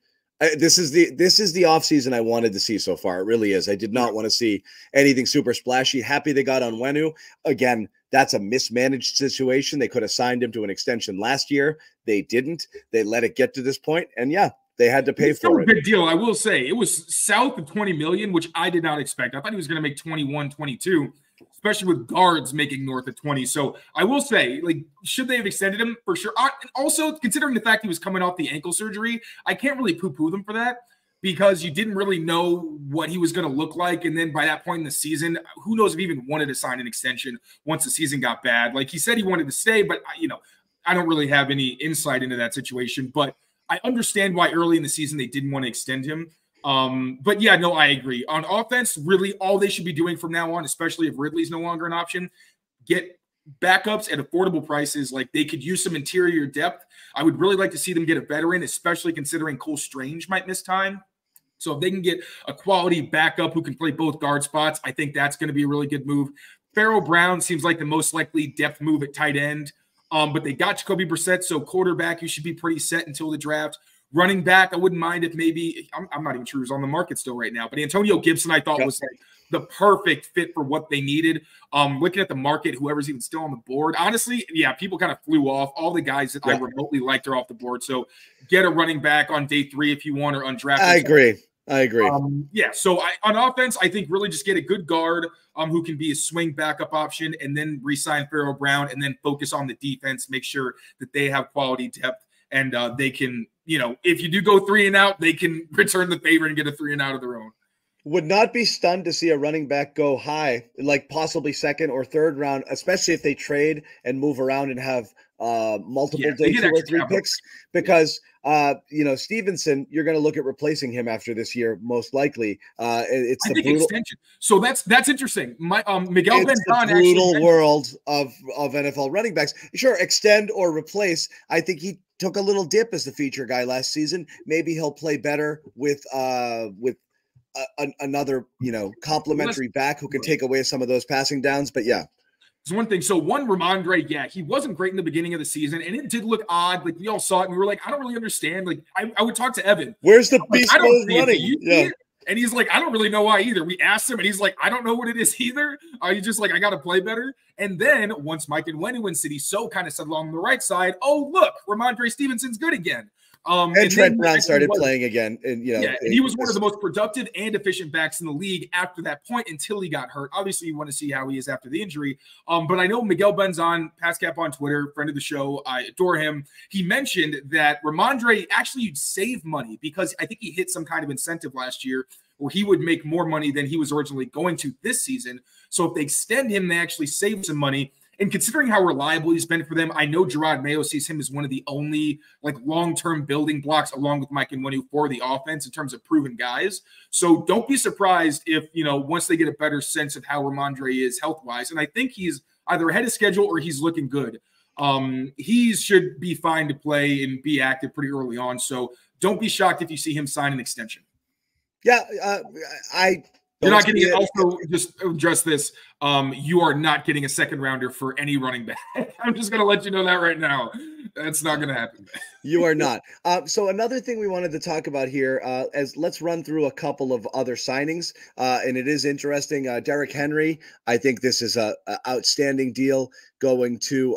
This is the offseason I wanted to see so far. It really is. I did not want to see anything super splashy. Happy they got on Onwenu. Again, that's a mismanaged situation. They could have signed him to an extension last year. They didn't. They let it get to this point, and yeah, they had to pay for it. It's a big deal. I will say it was south of 20 million, which I did not expect. I thought he was going to make 21, 22, especially with guards making north of 20. So I will say, like, should they have extended him? For sure. Also, considering the fact he was coming off the ankle surgery, I can't really poo-poo them for that, because you didn't really know what he was going to look like. And then by that point in the season, who knows if he even wanted to sign an extension once the season got bad. Like, he said he wanted to stay, but, I don't really have any insight into that situation. But I understand why early in the season they didn't want to extend him. But yeah, no, I agree. On offense, really all they should be doing from now on, especially if Ridley's no longer an option, get backups at affordable prices. Like, they could use some interior depth. I would really like to see them get a veteran, especially considering Cole Strange might miss time. So if they can get a quality backup who can play both guard spots, I think that's going to be a really good move. Pharaoh Brown seems like the most likely depth move at tight end. But they got Jacoby Brissett, so quarterback, you should be pretty set until the draft. Running back, I wouldn't mind if maybe I'm not even sure who's on the market still right now, but Antonio Gibson I thought was like the perfect fit for what they needed. Looking at the market, whoever's even still on the board, honestly, yeah, people kind of flew off. All the guys that I remotely liked are off the board. So get a running back on day 3 if you want, or undrafted. I agree. So on offense, I think really just get a good guard who can be a swing backup option, and then re-sign Pharaoh Brown, and then focus on the defense, make sure that they have quality depth, and they can, if you do go 3 and out, they can return the favor and get a 3 and out of their own. Would not be stunned to see a running back go high, like possibly 2nd or 3rd round, especially if they trade and move around and have multiple day 2 or 3 picks, because Stevenson, you're going to look at replacing him after this year, most likely. It's the brutal extension. So that's interesting. Miguel Ben Don, the brutal world of NFL running backs. Sure, extend or replace. I think he took a little dip as the feature guy last season. Maybe he'll play better with another complimentary back who can take away some of those passing downs. But yeah. It's one thing. So Ramondre, he wasn't great in the beginning of the season, and it did look odd. Like, we all saw it, and we were like, I don't really understand. Like, I would talk to Evan. Where's the beast mode running? Yeah. And he's like, I don't really know why either. We asked him, and he's like, I don't know what it is either. He's just like, I got to play better. And then once Mike and Onwenu and City So kind of settled on the right side, oh, look, Ramondre Stevenson's good again. And Trent Brown started playing again. And he was one of the most productive and efficient backs in the league after that point, until he got hurt. Obviously, you want to see how he is after the injury. But I know Miguel Benzon, Pascap on Twitter, friend of the show, I adore him. He mentioned that Ramondre actually you'd save money, because I think he hit some kind of incentive last year where he would make more money than he was originally going to this season. So if they extend him, they actually save some money. And considering how reliable he's been for them, I know Gerard Mayo sees him as one of the only long-term building blocks, along with Mike and Onwenu, for the offense in terms of proven guys. So don't be surprised if, once they get a better sense of how Ramondre is health-wise, and I think he's either ahead of schedule or he's looking good. He should be fine to play and be active pretty early on. So don't be shocked if you see him sign an extension. Yeah, You're not getting it. Also, just address this. You are not getting a 2nd rounder for any running back. I'm just going to let you know that right now. That's not going to happen. You are not. So another thing we wanted to talk about here, let's run through a couple of other signings. And it is interesting. Derrick Henry, I think this is a outstanding deal going to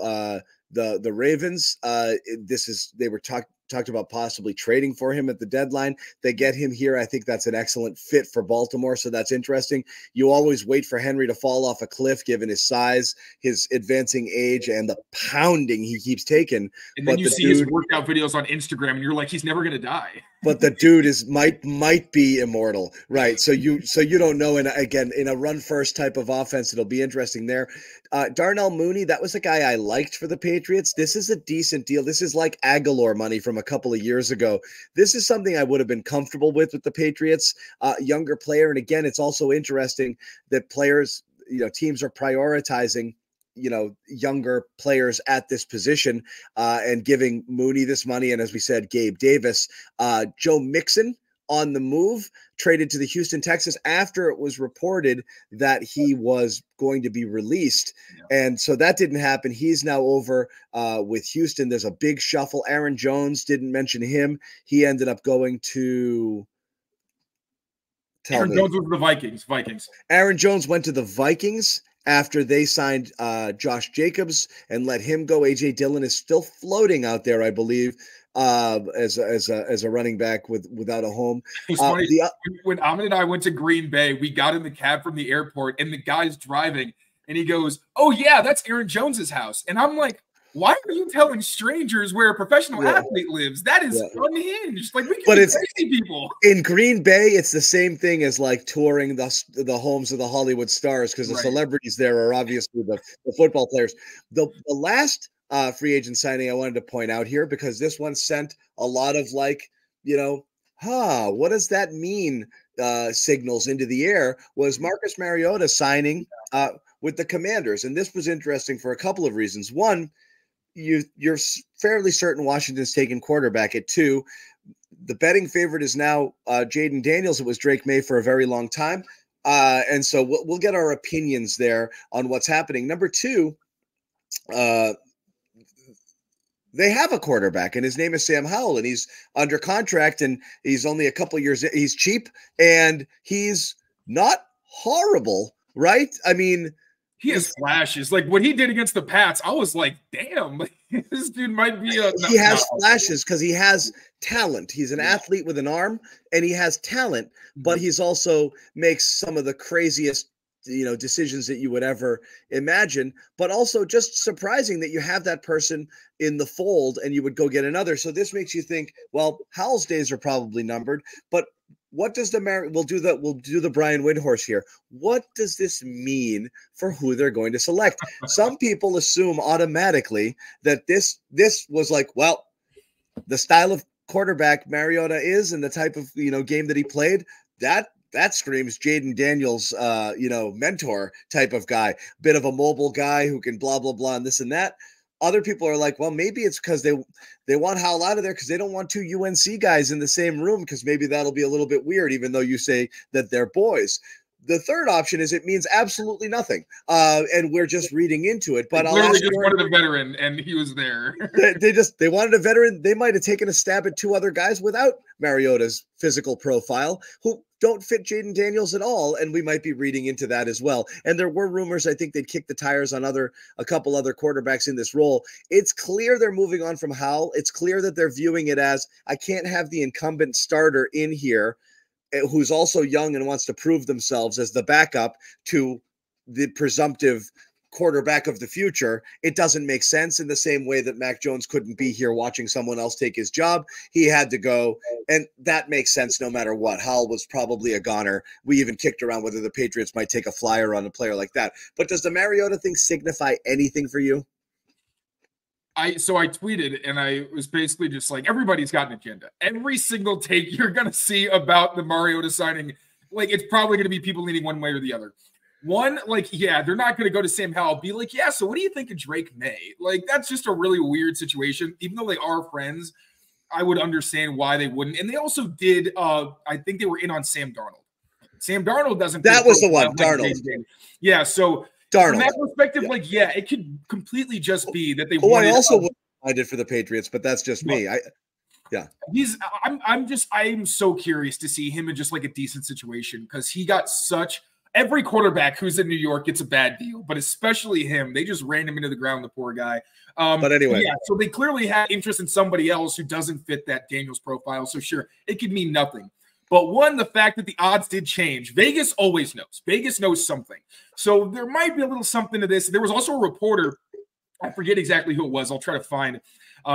the Ravens. They were talked about possibly trading for him at the deadline. They get him here. I think that's an excellent fit for Baltimore. So that's interesting. You always wait for Henry to fall off a cliff, given his size, his advancing age, and the pounding he keeps taking. And then you see his workout videos on Instagram, and you're like, he's never going to die. But the dude might be immortal, right? So you don't know. And again, in a run first type of offense, it'll be interesting there. Darnell Mooney, that was a guy I liked for the Patriots. This is a decent deal. This is like Aguilar money from a couple of years ago. This is something I would have been comfortable with the Patriots. Younger player, and again, it's also interesting that players, teams are prioritizing younger players at this position and giving Mooney this money. And as we said, Gabe Davis, Joe Mixon on the move, traded to the Houston Texans after it was reported that he was going to be released. Yeah. And so that didn't happen. He's now over with Houston. There's a big shuffle. Aaron Jones, didn't mention him. He ended up going to Aaron Jones was the Vikings. Aaron Jones went to the Vikings after they signed Josh Jacobs and let him go. A.J. Dillon is still floating out there, I believe, as a running back without a home. It's funny. When Ahmed and I went to Green Bay, we got in the cab from the airport, and the guy's driving, and he goes, "Oh yeah, that's Aaron Jones's house." And I'm like, why are you telling strangers where a professional athlete lives? That is unhinged. Like, we can be crazy people. In Green Bay, it's the same thing as like touring the homes of the Hollywood stars, because the celebrities there are obviously the football players. The last free agent signing I wanted to point out here, because this one sent a lot of like, what does that mean signals into the air, was Marcus Mariota signing with the Commanders. And this was interesting for a couple of reasons. One, you're fairly certain Washington's taking quarterback at 2. The betting favorite is now Jaden Daniels. It was Drake May for a very long time. And so we'll get our opinions there on what's happening. Number 2, they have a quarterback, and his name is Sam Howell, and he's under contract, and he's only a couple years. He's cheap, and he's not horrible, right? I mean, he has flashes. Like what he did against the Pats, I was like, damn, this dude might be a... He has flashes because he has talent. He's an athlete with an arm, and he has talent, but he's also makes some of the craziest, decisions that you would ever imagine, but also just surprising that you have that person in the fold and you would go get another. So this makes you think, well, Howell's days are probably numbered, but what does we'll do the Brian Windhorse here. What does this mean for who they're going to select? Some people assume automatically that this was like, well, the style of quarterback Mariota is and the type of game that he played, that screams Jaden Daniels, mentor type of guy, bit of a mobile guy who can blah, blah, blah, and this and that. Other people are like, well, maybe it's because they want Howell out of there because they don't want 2 UNC guys in the same room, because maybe that'll be a little bit weird, even though you say that they're boys. The third option is it means absolutely nothing, and we're just reading into it. But I'll literally just wanted a veteran, and he was there. they wanted a veteran. They might have taken a stab at 2 other guys without Mariota's physical profile who don't fit Jaden Daniels at all, and we might be reading into that as well. And there were rumors, I think they'd kick the tires on a couple other quarterbacks in this role. It's clear they're moving on from Howell. It's clear that they're viewing it as, I can't have the incumbent starter in here who's also young and wants to prove themselves as the backup to the presumptive quarterback of the future. It doesn't make sense, in the same way that Mac Jones couldn't be here watching someone else take his job. He had to go, and that makes sense no matter what. Howell was probably a goner. We even kicked around whether the Patriots might take a flyer on a player like that. But does the Mariota thing signify anything for you? So I tweeted, and I was basically just like, everybody's got an agenda. Every single take you're going to see about the Mariota signing, like, it's probably going to be people leaning one way or the other. One, like, yeah, they're not going to go to Sam Howell, be like, yeah, so what do you think of Drake May? Like, that's just a really weird situation. Even though they are friends, I would understand why they wouldn't. And they also did, I think they were in on Sam Darnold. Sam Darnold doesn't. That was the one, Darnold. Yeah, so Darnold. From that perspective, like, yeah, it could completely just be that they. I also did for the Patriots, but that's just me. I'm so curious to see him in just like a decent situation, because he got such. Every quarterback who's in New York gets a bad deal, but especially him. They just ran him into the ground, the poor guy. But anyway. Yeah, so they clearly had interest in somebody else who doesn't fit that Daniels profile. So sure, it could mean nothing. But one, the fact that the odds did change. Vegas always knows. Vegas knows something. So there might be a little something to this. There was also a reporter. I forget exactly who it was. I'll try to find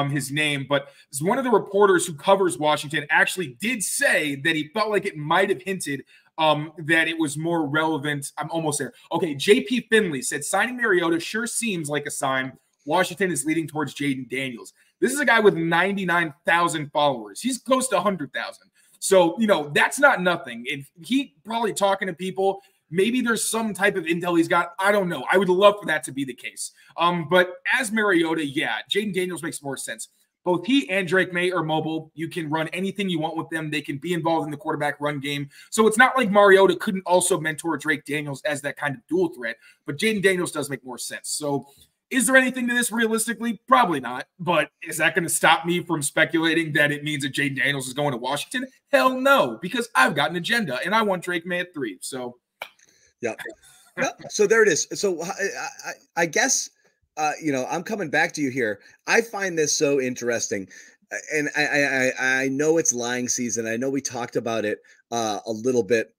his name. But it's one of the reporters who covers Washington actually did say that he felt like it might have hinted that it was more relevant. I'm almost there. Okay, JP Finley said, signing Mariota sure seems like a sign Washington is leading towards Jaden Daniels. This is a guy with 99,000 followers. He's close to 100,000. So, that's not nothing. If he probably talking to people, maybe there's some type of intel he's got. I don't know. I would love for that to be the case. But as Mariota, yeah, Jaden Daniels makes more sense. Both he and Drake May are mobile. You can run anything you want with them. They can be involved in the quarterback run game. So it's not like Mariota couldn't also mentor Drake Daniels as that kind of dual threat, but Jaden Daniels does make more sense. So is there anything to this realistically? Probably not. But is that going to stop me from speculating that it means that Jaden Daniels is going to Washington? Hell no, because I've got an agenda and I want Drake May at 3. So, yeah. So there it is. So I guess, I'm coming back to you here. I find this so interesting. And I know it's lying season. I know we talked about it a little bit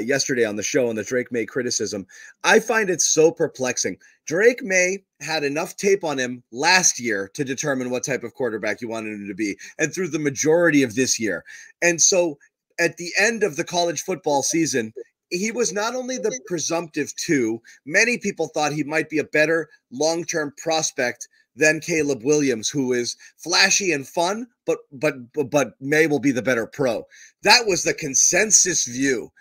yesterday on the show on the Drake May criticism. I find it so perplexing. Drake May had enough tape on him last year to determine what type of quarterback you wanted him to be, and through the majority of this year. And so at the end of the college football season, he was not only the presumptive 2, many people thought he might be a better long-term prospect than Caleb Williams, who is flashy and fun, but May will be the better pro. That was the consensus view.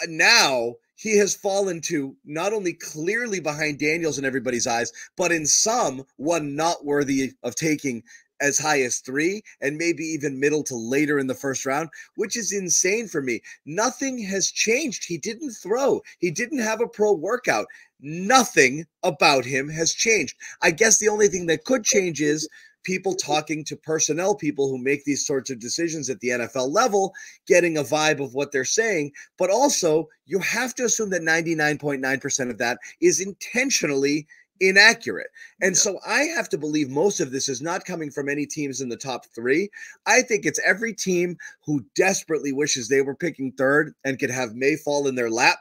Now he has fallen to not only clearly behind Daniels in everybody's eyes, but in some, one not worthy of taking as high as 3 and maybe even middle to later in the first round, which is insane for me. Nothing has changed. He didn't throw. He didn't have a pro workout. Nothing about him has changed. I guess the only thing that could change is people talking to personnel people who make these sorts of decisions at the NFL level, getting a vibe of what they're saying. But also, you have to assume that 99.9% of that is intentionally inaccurate. And so I have to believe most of this is not coming from any teams in the top 3. I think it's every team who desperately wishes they were picking 3rd and could have May fall in their lap,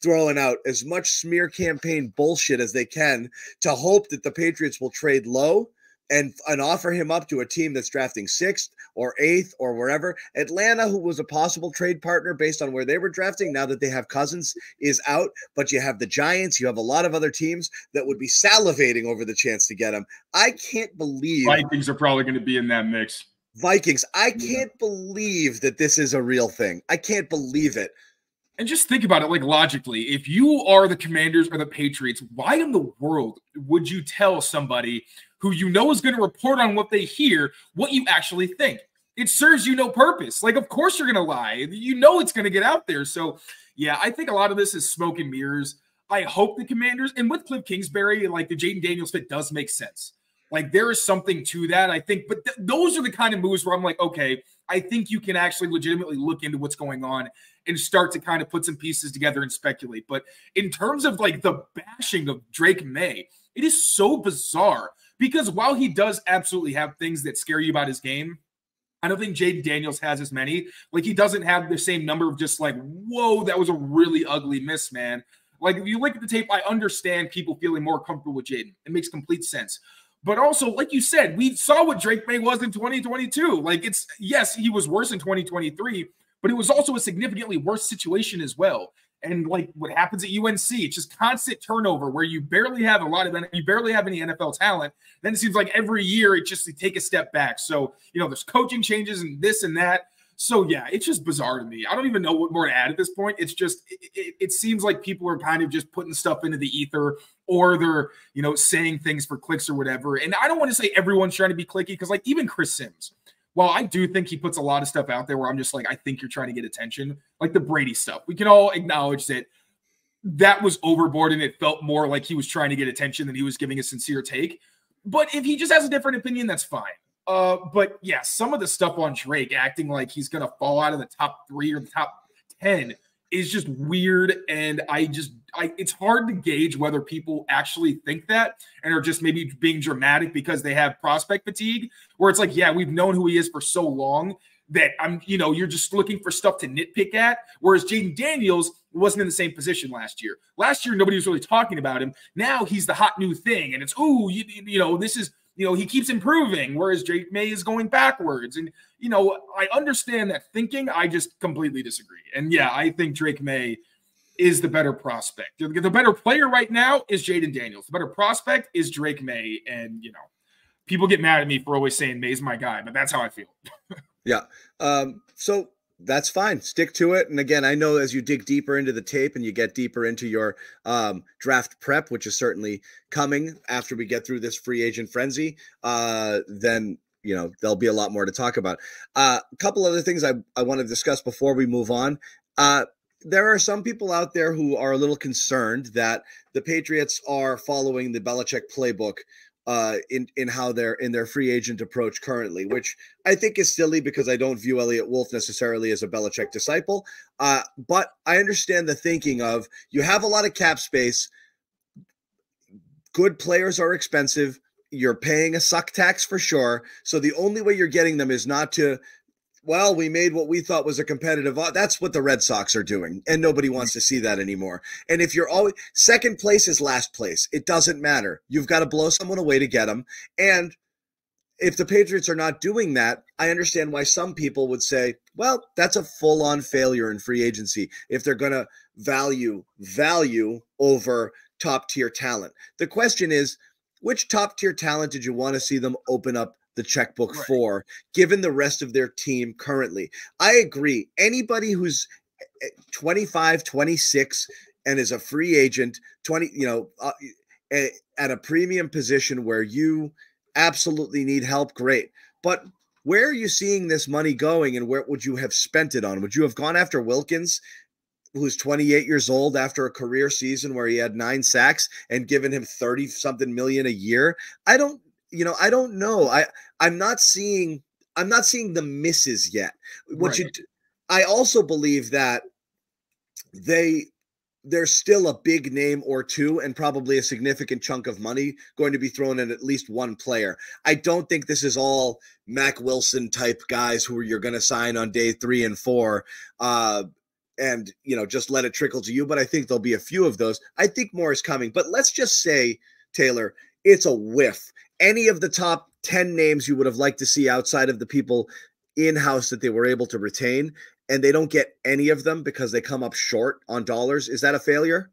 throwing out as much smear campaign bullshit as they can to hope that the Patriots will trade low and offer him up to a team that's drafting 6th or 8th or wherever. Atlanta, who was a possible trade partner based on where they were drafting, now that they have Cousins, is out. But you have the Giants. You have a lot of other teams that would be salivating over the chance to get him. I can't believe Vikings are probably going to be in that mix. Vikings. I can't believe that this is a real thing. I can't believe it. And just think about it, like logically, if you are the Commanders or the Patriots, why in the world would you tell somebody who you know is going to report on what they hear, what you actually think? It serves you no purpose. Like, of course you're going to lie. You know it's going to get out there. So, yeah, I think a lot of this is smoke and mirrors. I hope the Commanders, and with Cliff Kingsbury, like the Jaden Daniels fit does make sense. Like, there is something to that, I think. But those are the kind of moves where I'm like, okay, I think you can actually legitimately look into what's going on and start to kind of put some pieces together and speculate. But in terms of like the bashing of Drake May, it is so bizarre because while he does absolutely have things that scare you about his game, I don't think Jaden Daniels has as many. Like, he doesn't have the same number of just like, whoa, that was a really ugly miss, man. Like, if you look at the tape, I understand people feeling more comfortable with Jaden. It makes complete sense. But also, like you said, we saw what Drake May was in 2022. Like, it's, yes, he was worse in 2023, but it was also a significantly worse situation as well. And like what happens at UNC, it's just constant turnover where you barely have any NFL talent. Then it seems like every year it just take a step back. So, there's coaching changes and this and that. So yeah, it's just bizarre to me. I don't even know what more to add at this point. It's just, it seems like people are kind of just putting stuff into the ether, or they're, saying things for clicks or whatever. And I don't want to say everyone's trying to be clicky, because like even Chris Sims, while I do think he puts a lot of stuff out there where I'm just like, I think you're trying to get attention, like the Brady stuff. We can all acknowledge that was overboard and it felt more like he was trying to get attention than he was giving a sincere take. But if he just has a different opinion, that's fine. But yeah, some of the stuff on Drake acting like he's going to fall out of the top 3 or the top 10 is just weird. And it's hard to gauge whether people actually think that and are just maybe being dramatic because they have prospect fatigue, where it's like, yeah, we've known who he is for so long that you're just looking for stuff to nitpick at. Whereas Jaden Daniels wasn't in the same position last year. Last year, nobody was really talking about him. Now he's the hot new thing. And it's, this is, he keeps improving, whereas Drake May is going backwards. And, I understand that thinking. I just completely disagree. And yeah, I think Drake May is the better prospect. The better player right now is Jaden Daniels. The better prospect is Drake May. And, people get mad at me for always saying May's my guy, but that's how I feel. Yeah. So that's fine. Stick to it. And again, I know as you dig deeper into the tape and you get deeper into your draft prep, which is certainly coming after we get through this free agent frenzy, then there'll be a lot more to talk about. A couple other things I want to discuss before we move on. There are some people out there who are a little concerned that the Patriots are following the Belichick playbook in how they're in their free agent approach currently, which I think is silly because I don't view Elliott Wolf necessarily as a Belichick disciple. But I understand the thinking of you have a lot of cap space. Good players are expensive. You're paying a suck tax for sure. So the only way you're getting them is not to, well, we made what we thought was a competitive. That's what the Red Sox are doing. And nobody wants to see that anymore. And if you're always second place is last place, it doesn't matter. You've got to blow someone away to get them. And if the Patriots are not doing that, I understand why some people would say, well, that's a full-on failure in free agency if they're going to value over top-tier talent. The question is, which top-tier talent did you want to see them open up the checkbook for, given the rest of their team currently? I agree. Anybody who's 25, 26 and is a free agent, at a premium position where you absolutely need help, great. But where are you seeing this money going, and where would you have spent it on? Would you have gone after Wilkins, who's 28 years old after a career season where he had 9 sacks, and given him 30-something million a year? I don't know. I'm not seeing the misses yet. I also believe that there's still a big name or two and probably a significant chunk of money going to be thrown at least one player. I don't think this is all Mac Wilson type guys who you're going to sign on day 3 and 4. And just let it trickle to you. But I think there'll be a few of those. I think more is coming. But let's just say, Taylor, it's a whiff. Any of the top 10 names you would have liked to see outside of the people in-house that they were able to retain, and they don't get any of them because they come up short on dollars, is that a failure?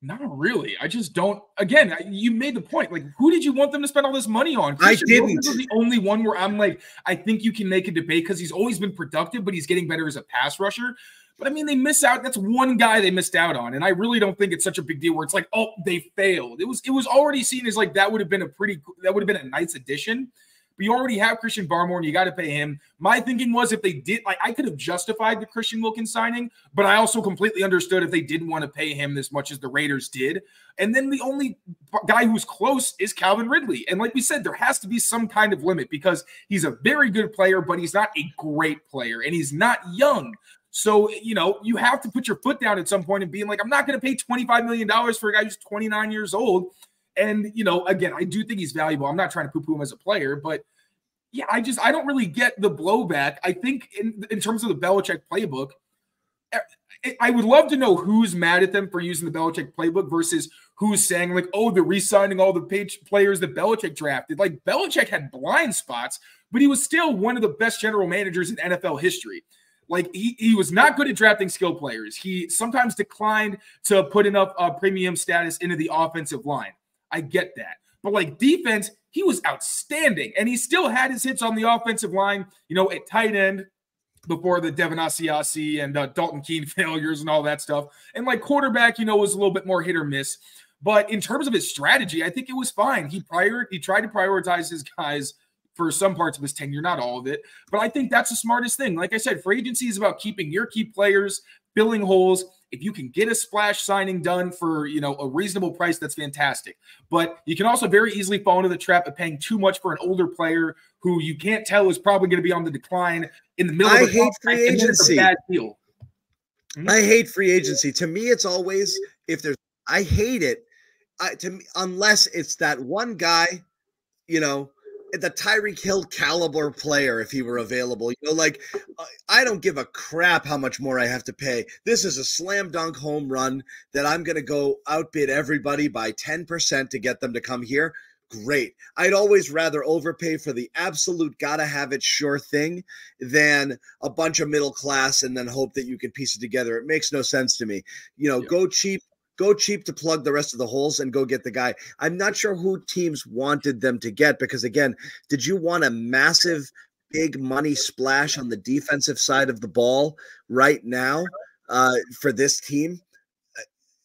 Not really. I just don't. Again, you made the point. Like, who did you want them to spend all this money on? I didn't. This is the only one where I'm like, I think you can make a debate because he's always been productive, but he's getting better as a pass rusher. But I mean, they miss out. That's one guy they missed out on. And I really don't think it's such a big deal where it's like, oh, they failed. It was already seen as like that would have been a nice addition. But you already have Christian Barmore and you got to pay him. My thinking was if they did, like, I could have justified the Christian Wilkins signing, but I also completely understood if they didn't want to pay him as much as the Raiders did. And then the only guy who's close is Calvin Ridley. And like we said, there has to be some kind of limit because he's a very good player, but he's not a great player and he's not young. So, you have to put your foot down at some point and being like, I'm not going to pay $25 million for a guy who's 29 years old. And, again, I do think he's valuable. I'm not trying to poo-poo him as a player, but yeah, I don't really get the blowback. I think in terms of the Belichick playbook, I would love to know who's mad at them for using the Belichick playbook versus who's saying like, oh, they're re-signing all the players that Belichick drafted. Like Belichick had blind spots, but he was still one of the best general managers in NFL history. Like he was not good at drafting skill players. He sometimes declined to put enough premium status into the offensive line. I get that. But like defense, he was outstanding. And he still had his hits on the offensive line, at tight end before the Devin Asiasi and Dalton Keene failures and all that stuff. And like quarterback, was a little bit more hit or miss. But in terms of his strategy, I think it was fine. He tried to prioritize his guys for some parts of his tenure, not all of it. But I think that's the smartest thing. Like I said, free agency is about keeping your key players, filling holes. If you can get a splash signing done for, a reasonable price, that's fantastic. But you can also very easily fall into the trap of paying too much for an older player who you can't tell is probably going to be on the decline in the middle of the I hate free agency. Bad deal. I hate free agency. To me, it's always I hate it. Unless it's that one guy, the Tyreek Hill caliber player, if he were available, I don't give a crap how much more I have to pay. This is a slam dunk home run that I'm going to go outbid everybody by 10% to get them to come here. Great. I'd always rather overpay for the absolute gotta have it sure thing than a bunch of middle class and then hope that you can piece it together. It makes no sense to me. Go cheap. Go cheap to plug the rest of the holes and go get the guy. I'm not sure who teams wanted them to get because, again, did you want a massive, big money splash on the defensive side of the ball right now for this team?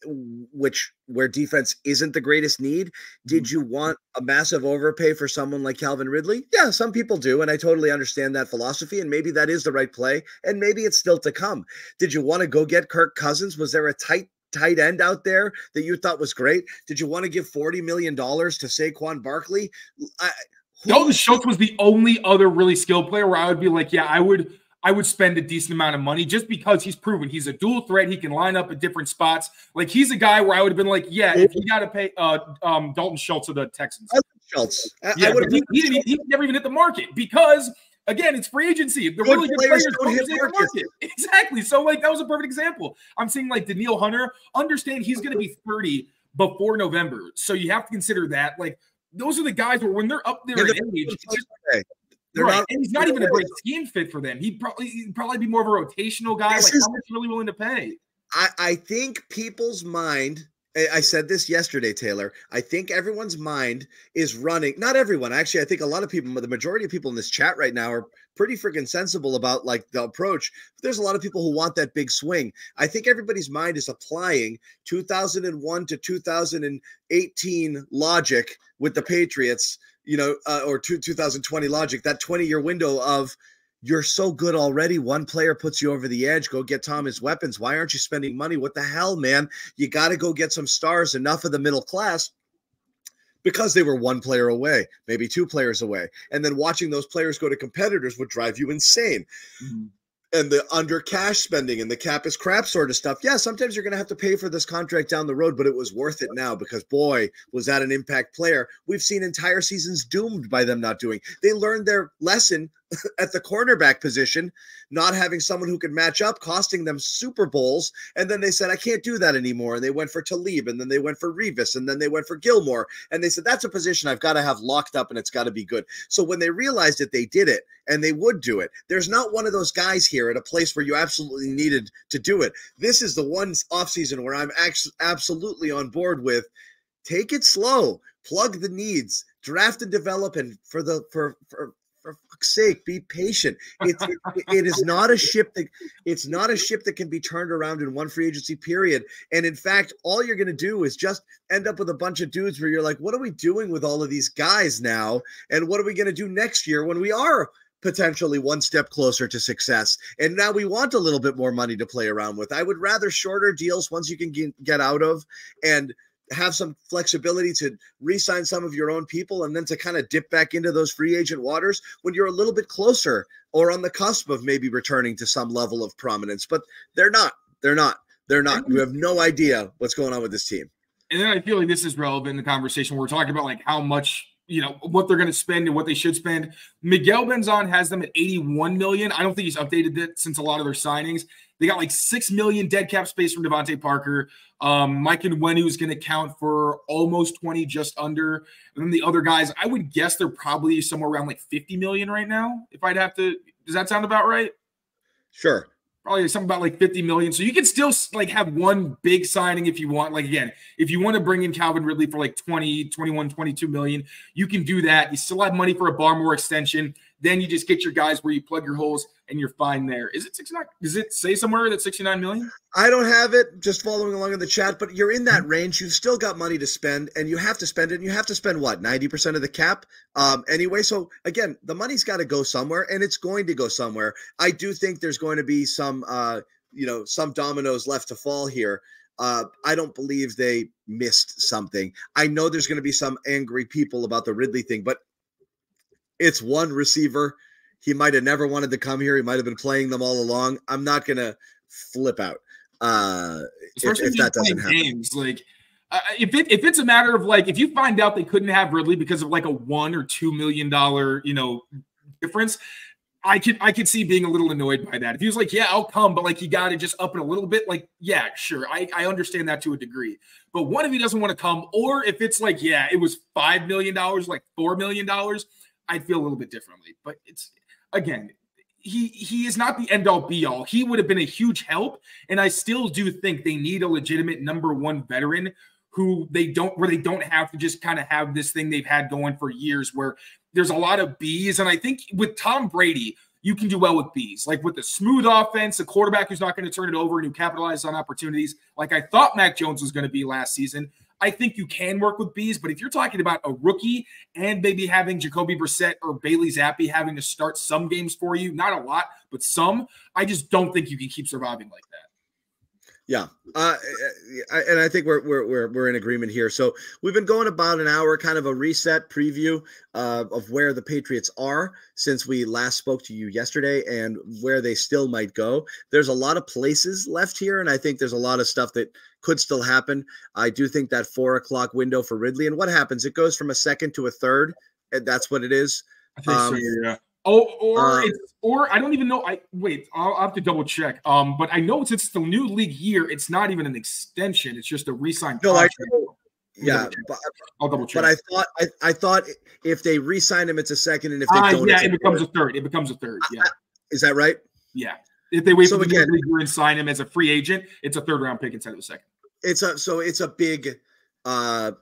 where defense isn't the greatest need. Did you want a massive overpay for someone like Calvin Ridley? Yeah, some people do, and I totally understand that philosophy, and maybe that is the right play, and maybe it's still to come. Did you want to go get Kirk Cousins? Was there a tight end out there that you thought was great? Did you want to give $40 million to Saquon Barkley? Dalton Schultz was the only other really skilled player where I would be like, yeah, I would spend a decent amount of money just because he's proven he's a dual threat. He can line up at different spots. Like, he's a guy where I would have been like, yeah, if you got to pay Dalton Schultz of the Texans. Schultz. Yeah, but he never even hit the market because, again, it's free agency. The really good players don't hit the market. Exactly. So, like, that was a perfect example. I'm saying, like, Danielle Hunter, understand he's going to be 30 before November. So you have to consider that. Like, those are the guys where when they're up there in age, right, and he's not even a great scheme fit for them. He'd probably be more of a rotational guy. Like, how much are you really willing to pay? I think people's mind, I said this yesterday, Taylor, I think everyone's mind is running. Not everyone, actually. I think a lot of people, the majority of people in this chat right now are pretty freaking sensible about, like, the approach. But there's a lot of people who want that big swing. I think everybody's mind is applying 2001 to 2018 logic with the Patriots, or 2020 logic, that 20-year window of, you're so good already. One player puts you over the edge. Go get Thomas weapons. Why aren't you spending money? What the hell, man? You got to go get some stars, enough of the middle class, because they were one player away, maybe two players away. And then watching those players go to competitors would drive you insane. Mm-hmm. And the under cash spending and the cap is crap sort of stuff. Yeah, sometimes you're going to have to pay for this contract down the road, but it was worth it now because, boy, was that an impact player. We've seen entire seasons doomed by them not doing. They learned their lesson at the cornerback position, not having someone who could match up, costing them Super Bowls. And then they said, I can't do that anymore. And they went for Talib, and then they went for Revis, and then they went for Gilmore. And they said, that's a position I've got to have locked up, and it's got to be good. So when they realized it, they did it, and they would do it. There's not one of those guys here at a place where you absolutely needed to do it. This is the one offseason where I'm absolutely on board with, take it slow, plug the needs, draft and develop, and for fuck's sake, be patient. It is not a ship that can be turned around in one free agency period. And in fact, all you're going to do is just end up with a bunch of dudes where you're like, what are we doing with all of these guys now? And what are we going to do next year when we are potentially one step closer to success? And now we want a little bit more money to play around with. I would rather shorter deals once you can get out of, and have some flexibility to re-sign some of your own people, and then to kind of dip back into those free agent waters when you're a little bit closer or on the cusp of maybe returning to some level of prominence. But they're not. You have no idea what's going on with this team. And then I feel like this is relevant in the conversation. We're talking about, like, how much, what they're going to spend and what they should spend. Miguel Benzon has them at $81 million. I don't think he's updated it since a lot of their signings. They got like $6 million dead cap space from Devontae Parker. Mike Nwenu is going to count for almost 20, just under. And then the other guys, I would guess they're probably somewhere around like $50 million right now. If I'd have to, does that sound about right? Sure. Probably something about like $50 million. So you can still like have one big signing if you want. Like, again, if you want to bring in Calvin Ridley for like 20, 21, 22 million, you can do that. You still have money for a Barmore extension. Then you just get your guys where you plug your holes and you're fine there. Is it 69? Does it say somewhere that 69 million? I don't have it, just following along in the chat, but you're in that range. You've still got money to spend, and you have to spend it. And you have to spend what, 90% of the cap anyway. So again, the money's got to go somewhere, and it's going to go somewhere. I do think there's going to be some dominoes left to fall here. I don't believe they missed something. I know there's going to be some angry people about the Ridley thing, but it's one receiver. He might have never wanted to come here. He might have been playing them all along. I'm not going to flip out if that doesn't happen. Games. Like, if it's a matter of, like, if you find out they couldn't have Ridley because of like a $1 or $2 million, difference, I could see being a little annoyed by that. If he was like, yeah, I'll come, but like, you got to just up it a little bit. Like, yeah, sure. I understand that to a degree. But what if he doesn't want to come? Or if it's like, yeah, it was $5 million, like $4 million, I'd feel a little bit differently. But it's, again, he is not the end-all be-all. He would have been a huge help, and I still do think they need a legitimate number one veteran where they don't have to just kind of have this thing they've had going for years where there's a lot of B's. And I think with Tom Brady, you can do well with B's. Like with the smooth offense, a quarterback who's not going to turn it over and who capitalizes on opportunities, like I thought Mac Jones was going to be last season. I think you can work with B's, but if you're talking about a rookie and maybe having Jacoby Brissett or Bailey Zappi having to start some games for you, not a lot, but some, I just don't think you can keep surviving like that. Yeah, and I think we're in agreement here. So we've been going about an hour, kind of a reset preview of where the Patriots are since we last spoke to you yesterday and where they still might go. There's a lot of places left here, and I think there's a lot of stuff that could still happen. I do think that 4 o'clock window for Ridley, and what happens? It goes from a second to a third, and that's what it is. I think so, yeah. Or I don't even know. I'll have to double check. But I know it's the new league year. It's not even an extension. It's just a re-sign. No, I'll double check. But I thought if they re-sign him, it's a second, and if they don't, it becomes a third. It becomes a third. Yeah, is that right? Yeah. If they wait for the league year and sign him as a free agent, it's a third round pick instead of a second. It's a big, that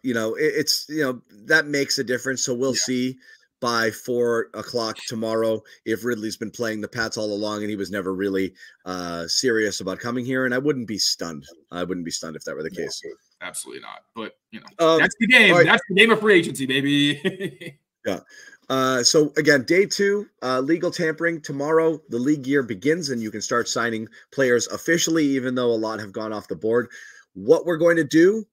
makes a difference. So we'll see by 4 o'clock tomorrow if Ridley's been playing the Pats all along and he was never really serious about coming here. And I wouldn't be stunned. If that were the case. Absolutely not. But that's the game. Right. That's the game of free agency, baby. Yeah. So again, day 2, legal tampering tomorrow. The league year begins and you can start signing players officially, even though a lot have gone off the board. What we're going to do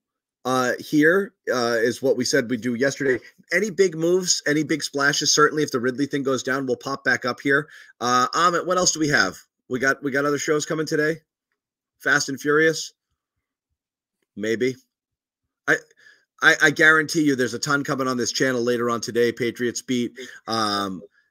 here is what we said we'd do yesterday. Any big moves, any big splashes, certainly if the Ridley thing goes down, we'll pop back up here. Amit, what else do we have? We got other shows coming today? Fast and Furious? Maybe. I guarantee you there's a ton coming on this channel later on today, Patriots Beat.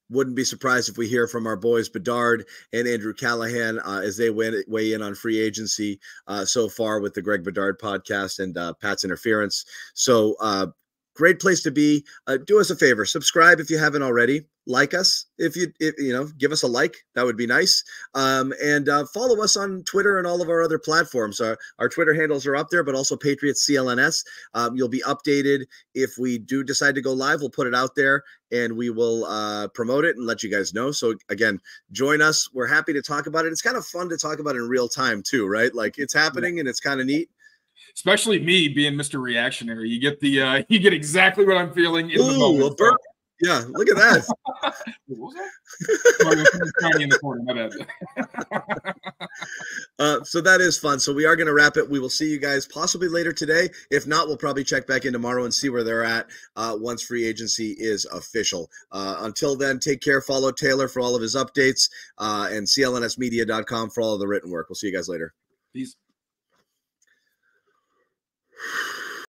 Wouldn't be surprised if we hear from our boys Bedard and Andrew Callahan as they weigh in on free agency so far with the Greg Bedard podcast and Pat's Interference. So great place to be. Do us a favor, subscribe if you haven't already. Like us if give us a like, that would be nice. And follow us on Twitter and all of our other platforms. Our Twitter handles are up there, but also Patriots CLNS. You'll be updated if we do decide to go live. We'll put it out there and we will promote it and let you guys know. So again, join us. We're happy to talk about it. It's kind of fun to talk about it in real time too, right? Like it's happening and it's kind of neat. Especially me being Mr. Reactionary. You get you get exactly what I'm feeling in the moment. Yeah, look at that. What was in the corner. My bad. So that is fun. So we are going to wrap it. We will see you guys possibly later today. If not, we'll probably check back in tomorrow and see where they're at once free agency is official. Until then, take care. Follow Taylor for all of his updates and clnsmedia.com for all of the written work. We'll see you guys later. Peace.